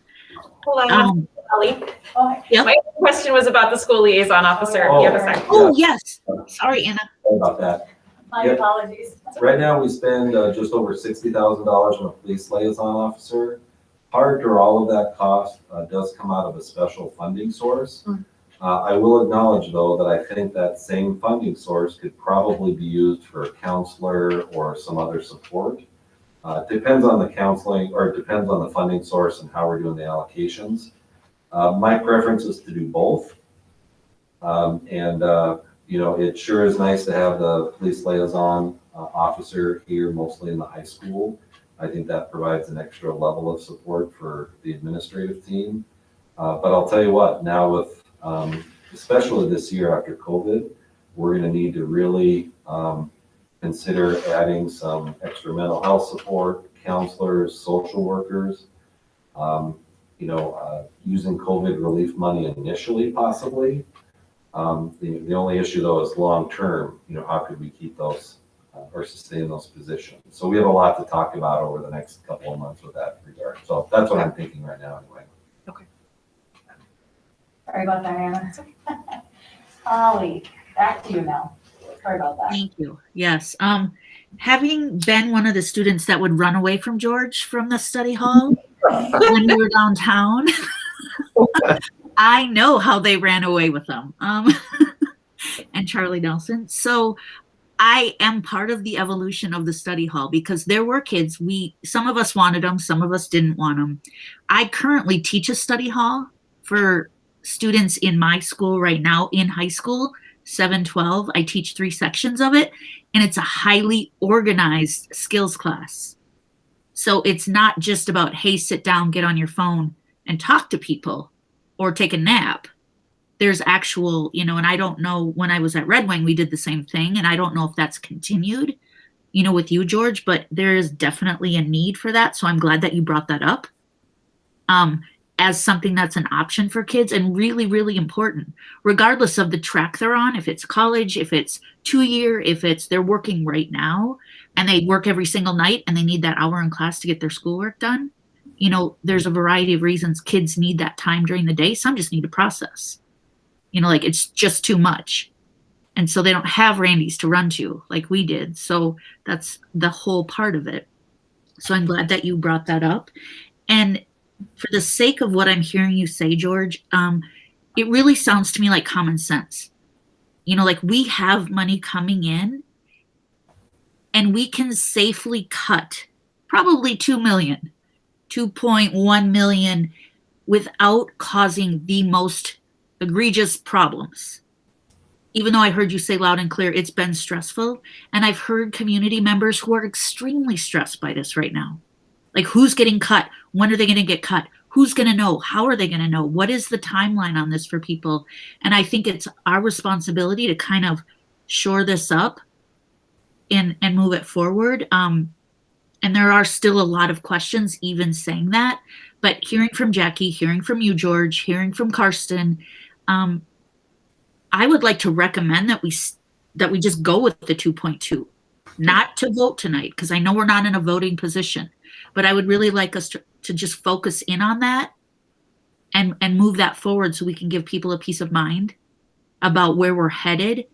Hold on, Ellie. Oh, Yep. My question was about the school liaison officer. Oh, You have a second. Oh, yes. Sorry, Anna. Sorry about that. my Yep. apologies. Right now, we spend just over $60,000 on a police liaison officer. Part or all of that cost does come out of a special funding source. I will acknowledge, though, that I think that same funding source could probably be used for a counselor or some other support. It depends on the counseling, or it depends on the funding source and how we're doing the allocations. My preference is to do both. It sure is nice to have the police liaison officer here, mostly in the high school. I think that provides an extra level of support for the administrative team. But I'll tell you what, now with, especially this year after COVID, we're going to need to really consider adding some extra mental health support, counselors, social workers, using COVID relief money initially, possibly. The only issue, though, is long-term, how could we keep those or sustain those positions? So we have a lot to talk about over the next couple of months with that regard. So that's what I'm thinking right now, anyway. Sorry about that, Anna. Holly, back to you now. Sorry about that. Thank you. Yes. Having been one of the students that would run away from George from the study hall when we were downtown, I know how they ran away with them. And Charlie Nelson. So I am part of the evolution of the study hall, because there were kids, some of us wanted them, some of us didn't want them. I currently teach a study hall for students in my school right now in high school, 7-12. I teach 3 sections of it, and it's a highly organized skills class. So it's not just about, hey, sit down, get on your phone and talk to people or take a nap. There's actual, and I don't know, when I was at Red Wing, we did the same thing. And I don't know if that's continued, with you, George, but there is definitely a need for that. So I'm glad that you brought that up as something that's an option for kids, and really, really important, regardless of the track they're on, if it's college, if it's 2-year, if it's they're working right now and they work every single night and they need that hour in class to get their schoolwork done. There's a variety of reasons kids need that time during the day. Some just need to process. It's just too much. And so they don't have Randy's to run to like we did. So that's the whole part of it. So I'm glad that you brought that up. And for the sake of what I'm hearing you say, George, it really sounds to me like common sense. We have money coming in and we can safely cut probably 2 million, 2.1 million without causing the most egregious problems. Even though I heard you say loud and clear, it's been stressful. And I've heard community members who are extremely stressed by this right now. Like, who's getting cut? When are they going to get cut? Who's going to know? How are they going to know? What is the timeline on this for people? And I think it's our responsibility to kind of shore this up and move it forward. And there are still a lot of questions even saying that, but hearing from Jackie, hearing from you, George, hearing from Karsten, I would like to recommend that we just go with the 2.2, not to vote tonight, because I know we're not in a voting position, but I would really like us to just focus in on that and move that forward so we can give people a peace of mind about where we're headed,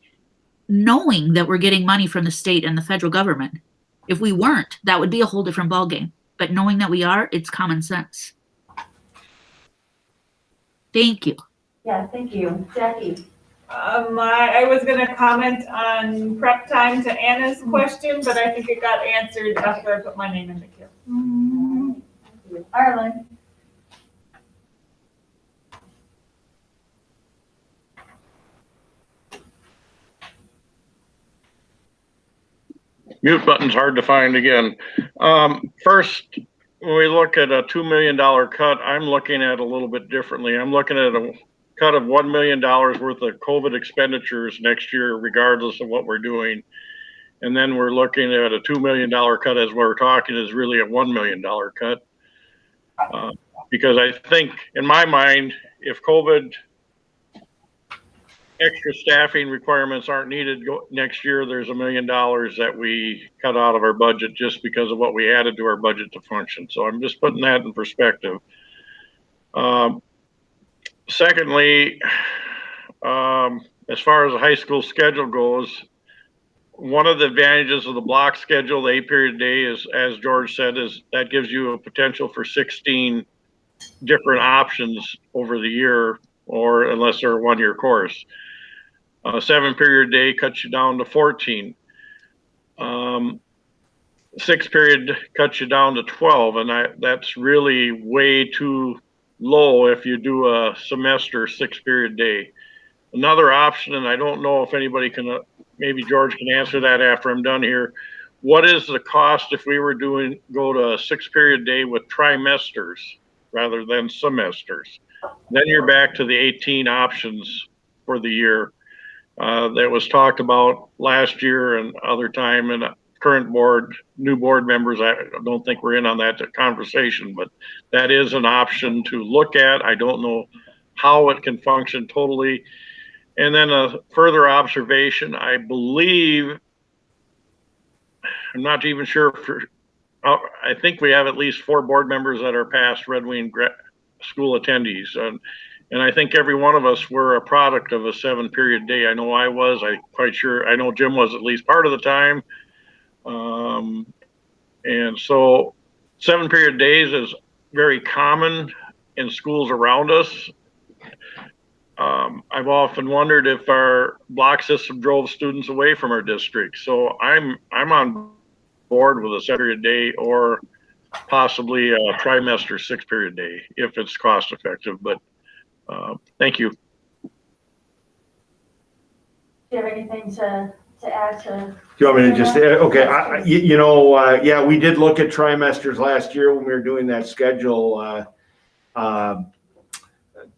knowing that we're getting money from the state and the federal government. If we weren't, that would be a whole different ballgame. But knowing that we are, it's common sense. Thank you. Yeah, thank you. Jackie? I was gonna comment on prep time to Anna's question, but I think it got answered after I put my name in the queue. Arlen? Mute button's hard to find again. First, when we look at a $2 million cut, I'm looking at a little bit differently. I'm looking at a cut of $1 million worth of COVID expenditures next year, regardless of what we're doing. And then we're looking at a $2 million cut as we're talking is really a $1 million cut. Because I think, in my mind, if COVID extra staffing requirements aren't needed next year, there's $1 million that we cut out of our budget just because of what we added to our budget to function. So I'm just putting that in perspective. Secondly, as far as the high school schedule goes, one of the advantages of the block schedule, the 8-period day, is, as George said, is that gives you a potential for 16 different options over the year, or unless they're a 1-year course. 7-period day cuts you down to 14. 6-period cuts you down to 12, and that's really way too low if you do a semester 6-period day. Another option, and I don't know if anybody can, maybe George can answer that after I'm done here. What is the cost if we were go to a 6-period day with trimesters rather than semesters? Then you're back to the 18 options for the year. That was talked about last year and other time, and current board, new board members, I don't think we're in on that conversation, but that is an option to look at. I don't know how it can function totally. And then a further observation, I believe, I'm not even sure, I think we have at least 4 board members that are past Red Wing school attendees. And I think every one of us were a product of a 7-period day. I know I was, I'm quite sure, I know Jim was at least part of the time. And so 7-period days is very common in schools around us. I've often wondered if our block system drove students away from our district. So I'm on board with a 7-period day or possibly a trimester 6-period day if it's cost effective. But thank you. Do you have anything to add to? Do you want me to just, okay, yeah, we did look at trimesters last year when we were doing that schedule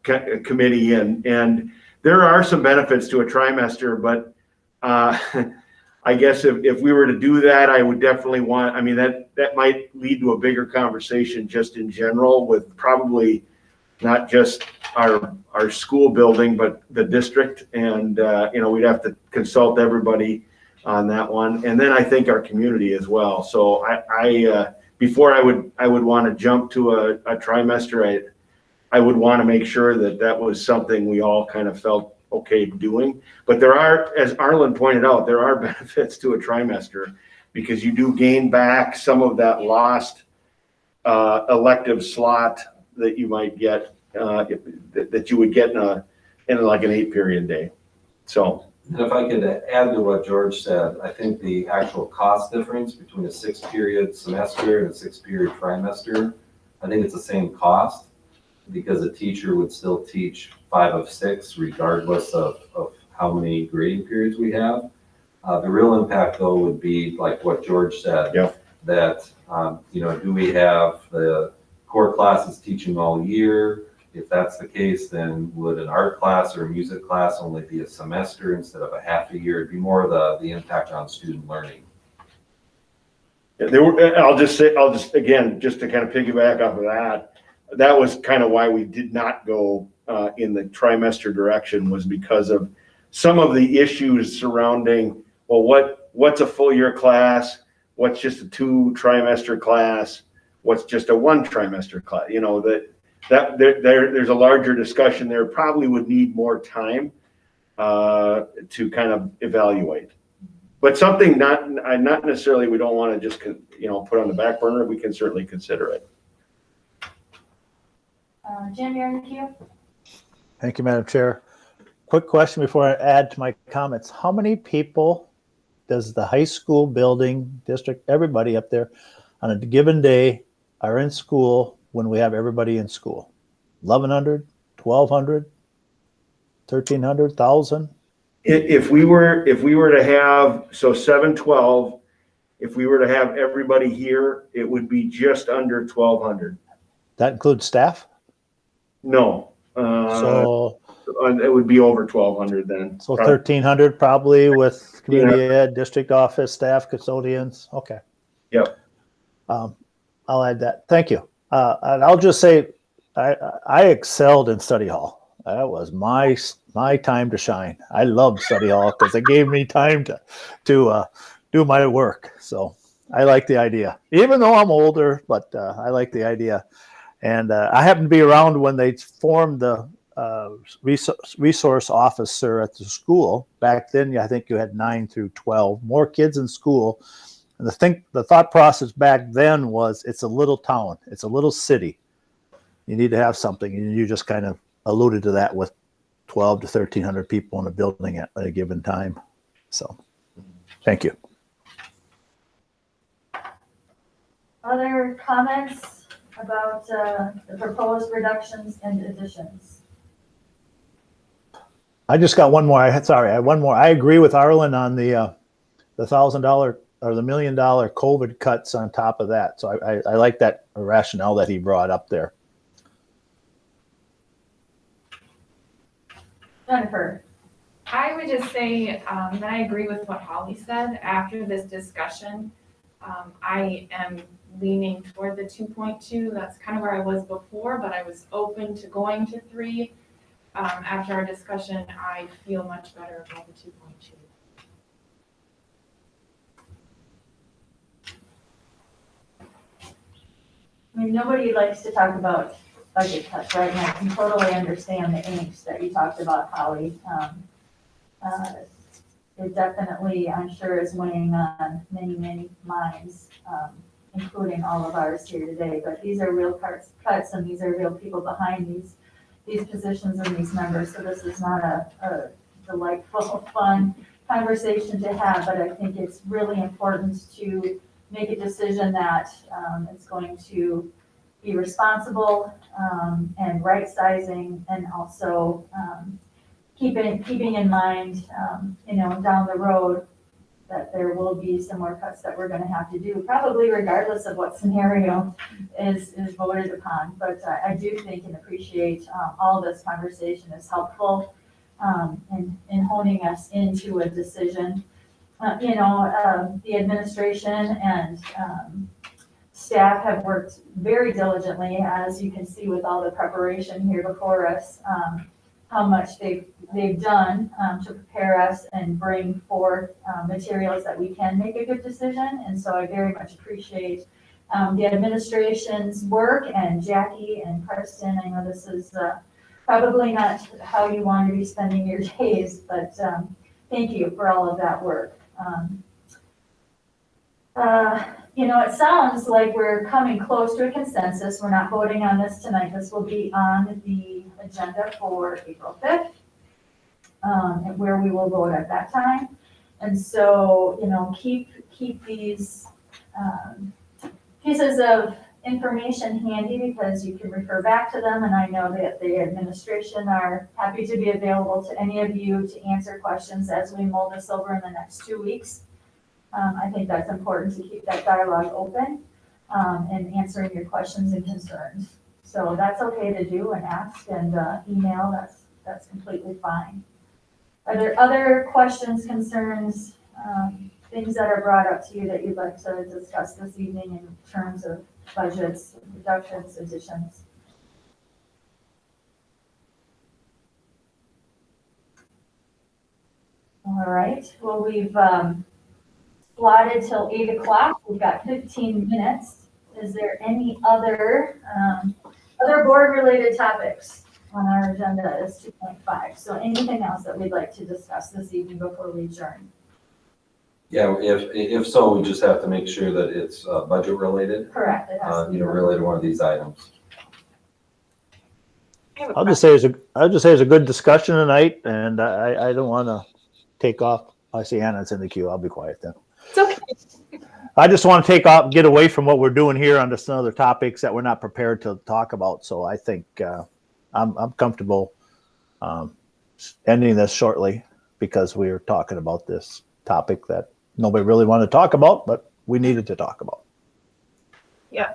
committee, and there are some benefits to a trimester, but I guess if we were to do that, I would definitely want, I mean, that might lead to a bigger conversation just in general with probably not just our school building, but the district. And, we'd have to consult everybody on that one. And then I think our community as well. So before I would want to jump to a trimester, I would want to make sure that was something we all kind of felt okay doing. But there are, as Arlen pointed out, there are benefits to a trimester because you do gain back some of that lost elective slot that you might get, that you would get in like an 8-period day. So. And if I could add to what George said, I think the actual cost difference between a 6-period semester and a 6-period trimester, I think it's the same cost because a teacher would still teach 5 of 6 regardless of how many grading periods we have. The real impact though would be like what George said. Yeah. that, do we have the core classes teaching all year? If that's the case, then would an art class or a music class only be a semester instead of a half a year? It'd be more of the impact on student learning. I'll just again, just to kind of piggyback off of that was kind of why we did not go in the trimester direction, was because of some of the issues surrounding, well, what's a full year class? What's just a 2 trimester class? What's just a 1 trimester class? There's a larger discussion there, probably would need more time to kind of evaluate. But something not necessarily we don't want to just put on the back burner. We can certainly consider it. Jim, you're in the queue. Thank you, Madam Chair. Quick question before I add to my comments. How many people does the high school building district, everybody up there, on a given day are in school when we have everybody in school? 1,100, 1,200, 1,300, 1,000? If we were to have, so 712, if we were to have everybody here, it would be just under 1,200. That includes staff? No. So it would be over 1,200 then. So 1,300 probably with community ed, district office, staff, custodians. Okay. Yep. I'll add that. Thank you. And I'll just say, I excelled in study hall. That was my time to shine. I loved study hall because it gave me time to do my work. So I like the idea, even though I'm older, but I like the idea. And I happened to be around when they formed the resource officer at the school. Back then, I think you had 9 through 12, more kids in school. And the thought process back then was, it's a little town, it's a little city. You need to have something, and you just kind of alluded to that with 12 to 1,300 people in a building at a given time. So, thank you. Other comments about the proposed reductions and additions? I just got one more. I have one more. I agree with Arlen on the $1,000 or the $1 million COVID cuts on top of that. So I like that rationale that he brought up there. Jennifer. I would just say that I agree with what Holly said. After this discussion, I am leaning toward the 2.2. That's kind of where I was before, but I was open to going to 3. After our discussion, I feel much better about the 2.2. I mean, nobody likes to talk about budget cuts, right? And I can totally understand the angst that you talked about, Holly. It definitely, I'm sure, is weighing on many, many minds, including all of ours here today. But these are real cuts, and these are real people behind these positions and these members. So this is not a delightful, fun conversation to have, but I think it's really important to make a decision that is going to be responsible and right-sizing, and also keeping in mind, down the road, that there will be some more cuts that we're going to have to do, probably regardless of what scenario is voted upon. But I do think and appreciate all this conversation is helpful in honing us into a decision. The administration and staff have worked very diligently, as you can see with all the preparation here before us, how much they've done to prepare us and bring forth materials that we can make a good decision. And so I very much appreciate the administration's work, and Jackie and Karsten. I know this is probably not how you want to be spending your days, but thank you for all of that work. It sounds like we're coming close to a consensus. We're not voting on this tonight. This will be on the agenda for April 5th, and where we will vote at that time. And so, keep these pieces of information handy, because you can refer back to them. And I know that the administration are happy to be available to any of you to answer questions as we mull this over in the next 2 weeks. I think that's important to keep that dialogue open, and answering your questions and concerns. So that's okay to do and ask and email, that's completely fine. Are there other questions, concerns, things that are brought up to you that you'd like to discuss this evening in terms of budgets, reductions, additions? All right, well, we've slotted till 8 o'clock. We've got 15 minutes. Is there any other board-related topics on our agenda is 2.5? So anything else that we'd like to discuss this evening before we adjourn? Yeah, if so, we just have to make sure that it's budget related, Correct. It has to be related to one of these items. I'll just say it's a good discussion tonight, and I don't want to take off. I see Anna's in the queue. I'll be quiet then. It's okay. I just want to take off, get away from what we're doing here on some other topics that we're not prepared to talk about. So I think I'm comfortable ending this shortly because we were talking about this topic that nobody really wanted to talk about, but we needed to talk about. Yeah.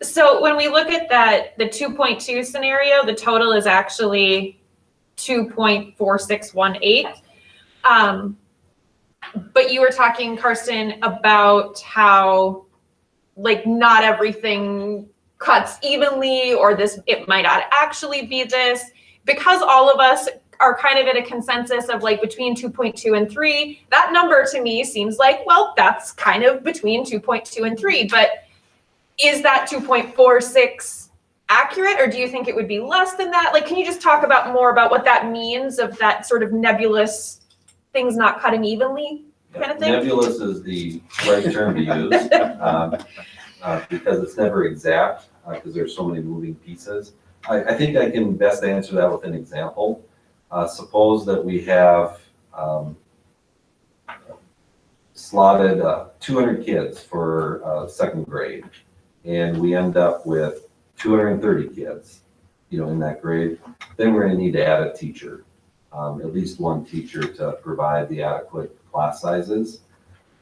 So when we look at that, the 2.2 scenario, the total is actually 2.4618. But you were talking, Karsten, about how like not everything cuts evenly, or this, it might not actually be this, because all of us are kind of in a consensus of like between 2.2 and 3. That number to me seems like, well, that's kind of between 2.2 and 3, but is that 2.46 accurate, or do you think it would be less than that? Like, can you just talk about more about what that means of that sort of nebulous things not cutting evenly kind of thing? Nebulous is the right term to use because it's never exact because there's so many moving pieces. I think I can best answer that with an example. Suppose that we have slotted 200 kids for second grade, and we end up with 230 kids, in that grade. Then we're going to need to add a teacher, at least one teacher to provide the adequate class sizes.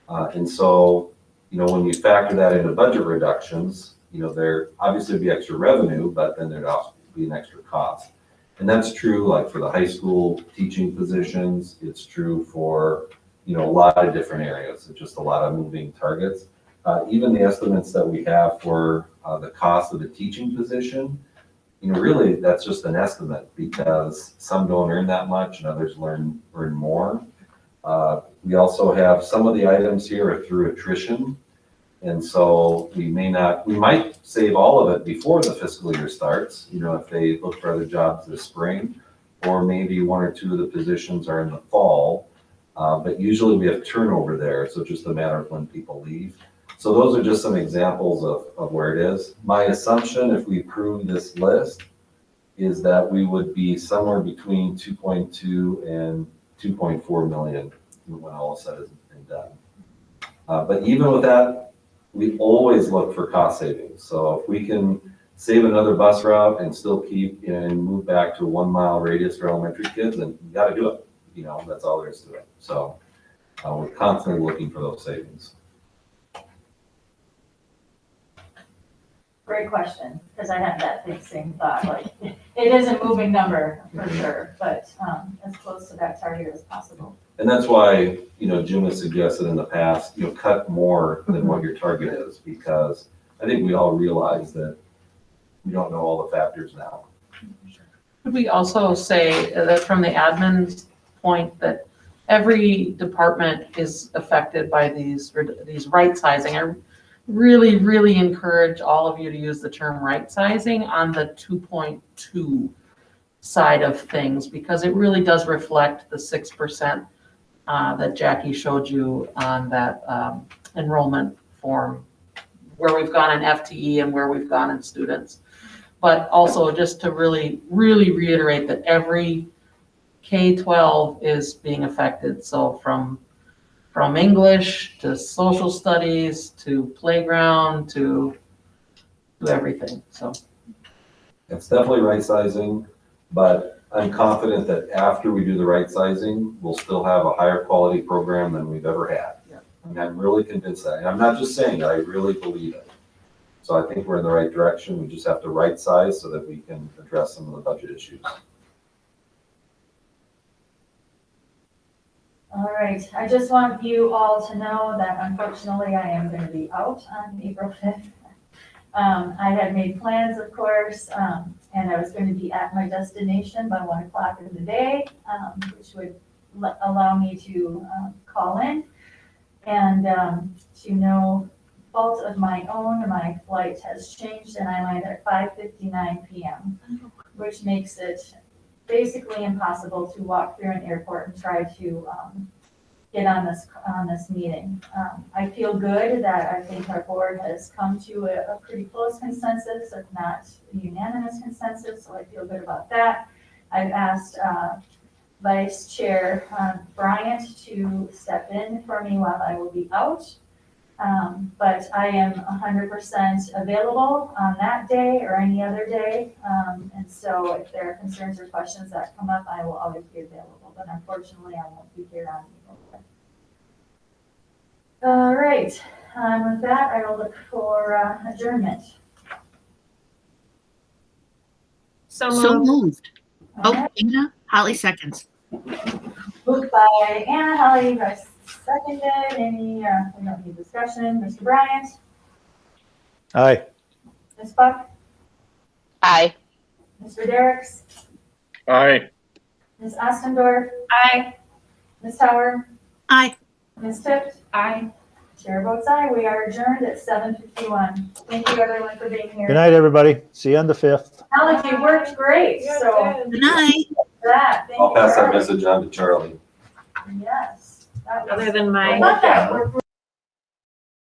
And so, when you factor that into budget reductions, there obviously would be extra revenue, but then there'd also be an extra cost. And that's true like for the high school teaching positions. It's true for, a lot of different areas. It's just a lot of moving targets. Even the estimates that we have for the cost of the teaching position, really that's just an estimate because some don't earn that much and others earn more. We also have some of the items here are through attrition. And so we might save all of it before the fiscal year starts, if they look for other jobs this spring, or maybe one or two of the positions are in the fall. But usually we have turnover there. So it's just a matter of when people leave. So those are just some examples of where it is. My assumption, if we approve this list, is that we would be somewhere between 2.2 and 2.4 million when all is said and done. But even with that, we always look for cost savings. So if we can save another bus route and still keep and move back to a 1 mile radius for elementary kids, then you got to do it. That's all there is to it. So we're constantly looking for those savings. Great question, because I had that same thought, like, it is a moving number for sure, but as close to that target as possible. And that's why, Jim has suggested in the past, cut more than what your target is, because I think we all realize that we don't know all the factors now. Could we also say that from the admin's point that every department is affected by these right sizing? I really, really encourage all of you to use the term right sizing on the 2.2 side of things, because it really does reflect the 6% that Jackie showed you on that enrollment form, where we've gone in FTE and where we've gone in students. But also just to really, really reiterate that every K-12 is being affected. So from English to social studies to playground to everything. So it's definitely right sizing, but I'm confident that after we do the right sizing, we'll still have a higher quality program than we've ever had. And I'm really convinced that, and I'm not just saying it, I really believe it. So I think we're in the right direction. We just have to right size so that we can address some of the budget issues. All right, I just want you all to know that unfortunately I am going to be out on April 5th. I had made plans, of course, and I was going to be at my destination by 1 o'clock in the day, which would allow me to call in. And to no fault of my own, my flight has changed and I land at 5:59 p.m., which makes it basically impossible to walk through an airport and try to get on this meeting. I feel good that I think our board has come to a pretty close consensus, if not a unanimous consensus, so I feel good about that. I've asked Vice Chair Bryant to step in for me while I will be out. But I am 100% available on that day or any other day. And so if there are concerns or questions that come up, I will always be available. But unfortunately, I won't be here on April 5th. All right. With that, I will look for adjournment. So So moved. moved. All Oh, right. Anna, Holly seconds. Moved by Anna, Holly, Bryce seconded. Any, we don't need discussion. Mr. Bryant, Aye. Ms. Buck, Aye. Mr. Derricks, Aye. Ms. Ostendorf, Aye. Ms. Tower, Aye. Ms. Tippett. Aye. Chair votes aye. We are adjourned at 7:51. Thank you, everyone, for being here. Good night, everybody. See you on the 5th. Alex, you worked great, Yeah, so Good night. that, thank I'll you. pass that Charlie. message on to Charlie. Yes. That was- Other than I my thought that worked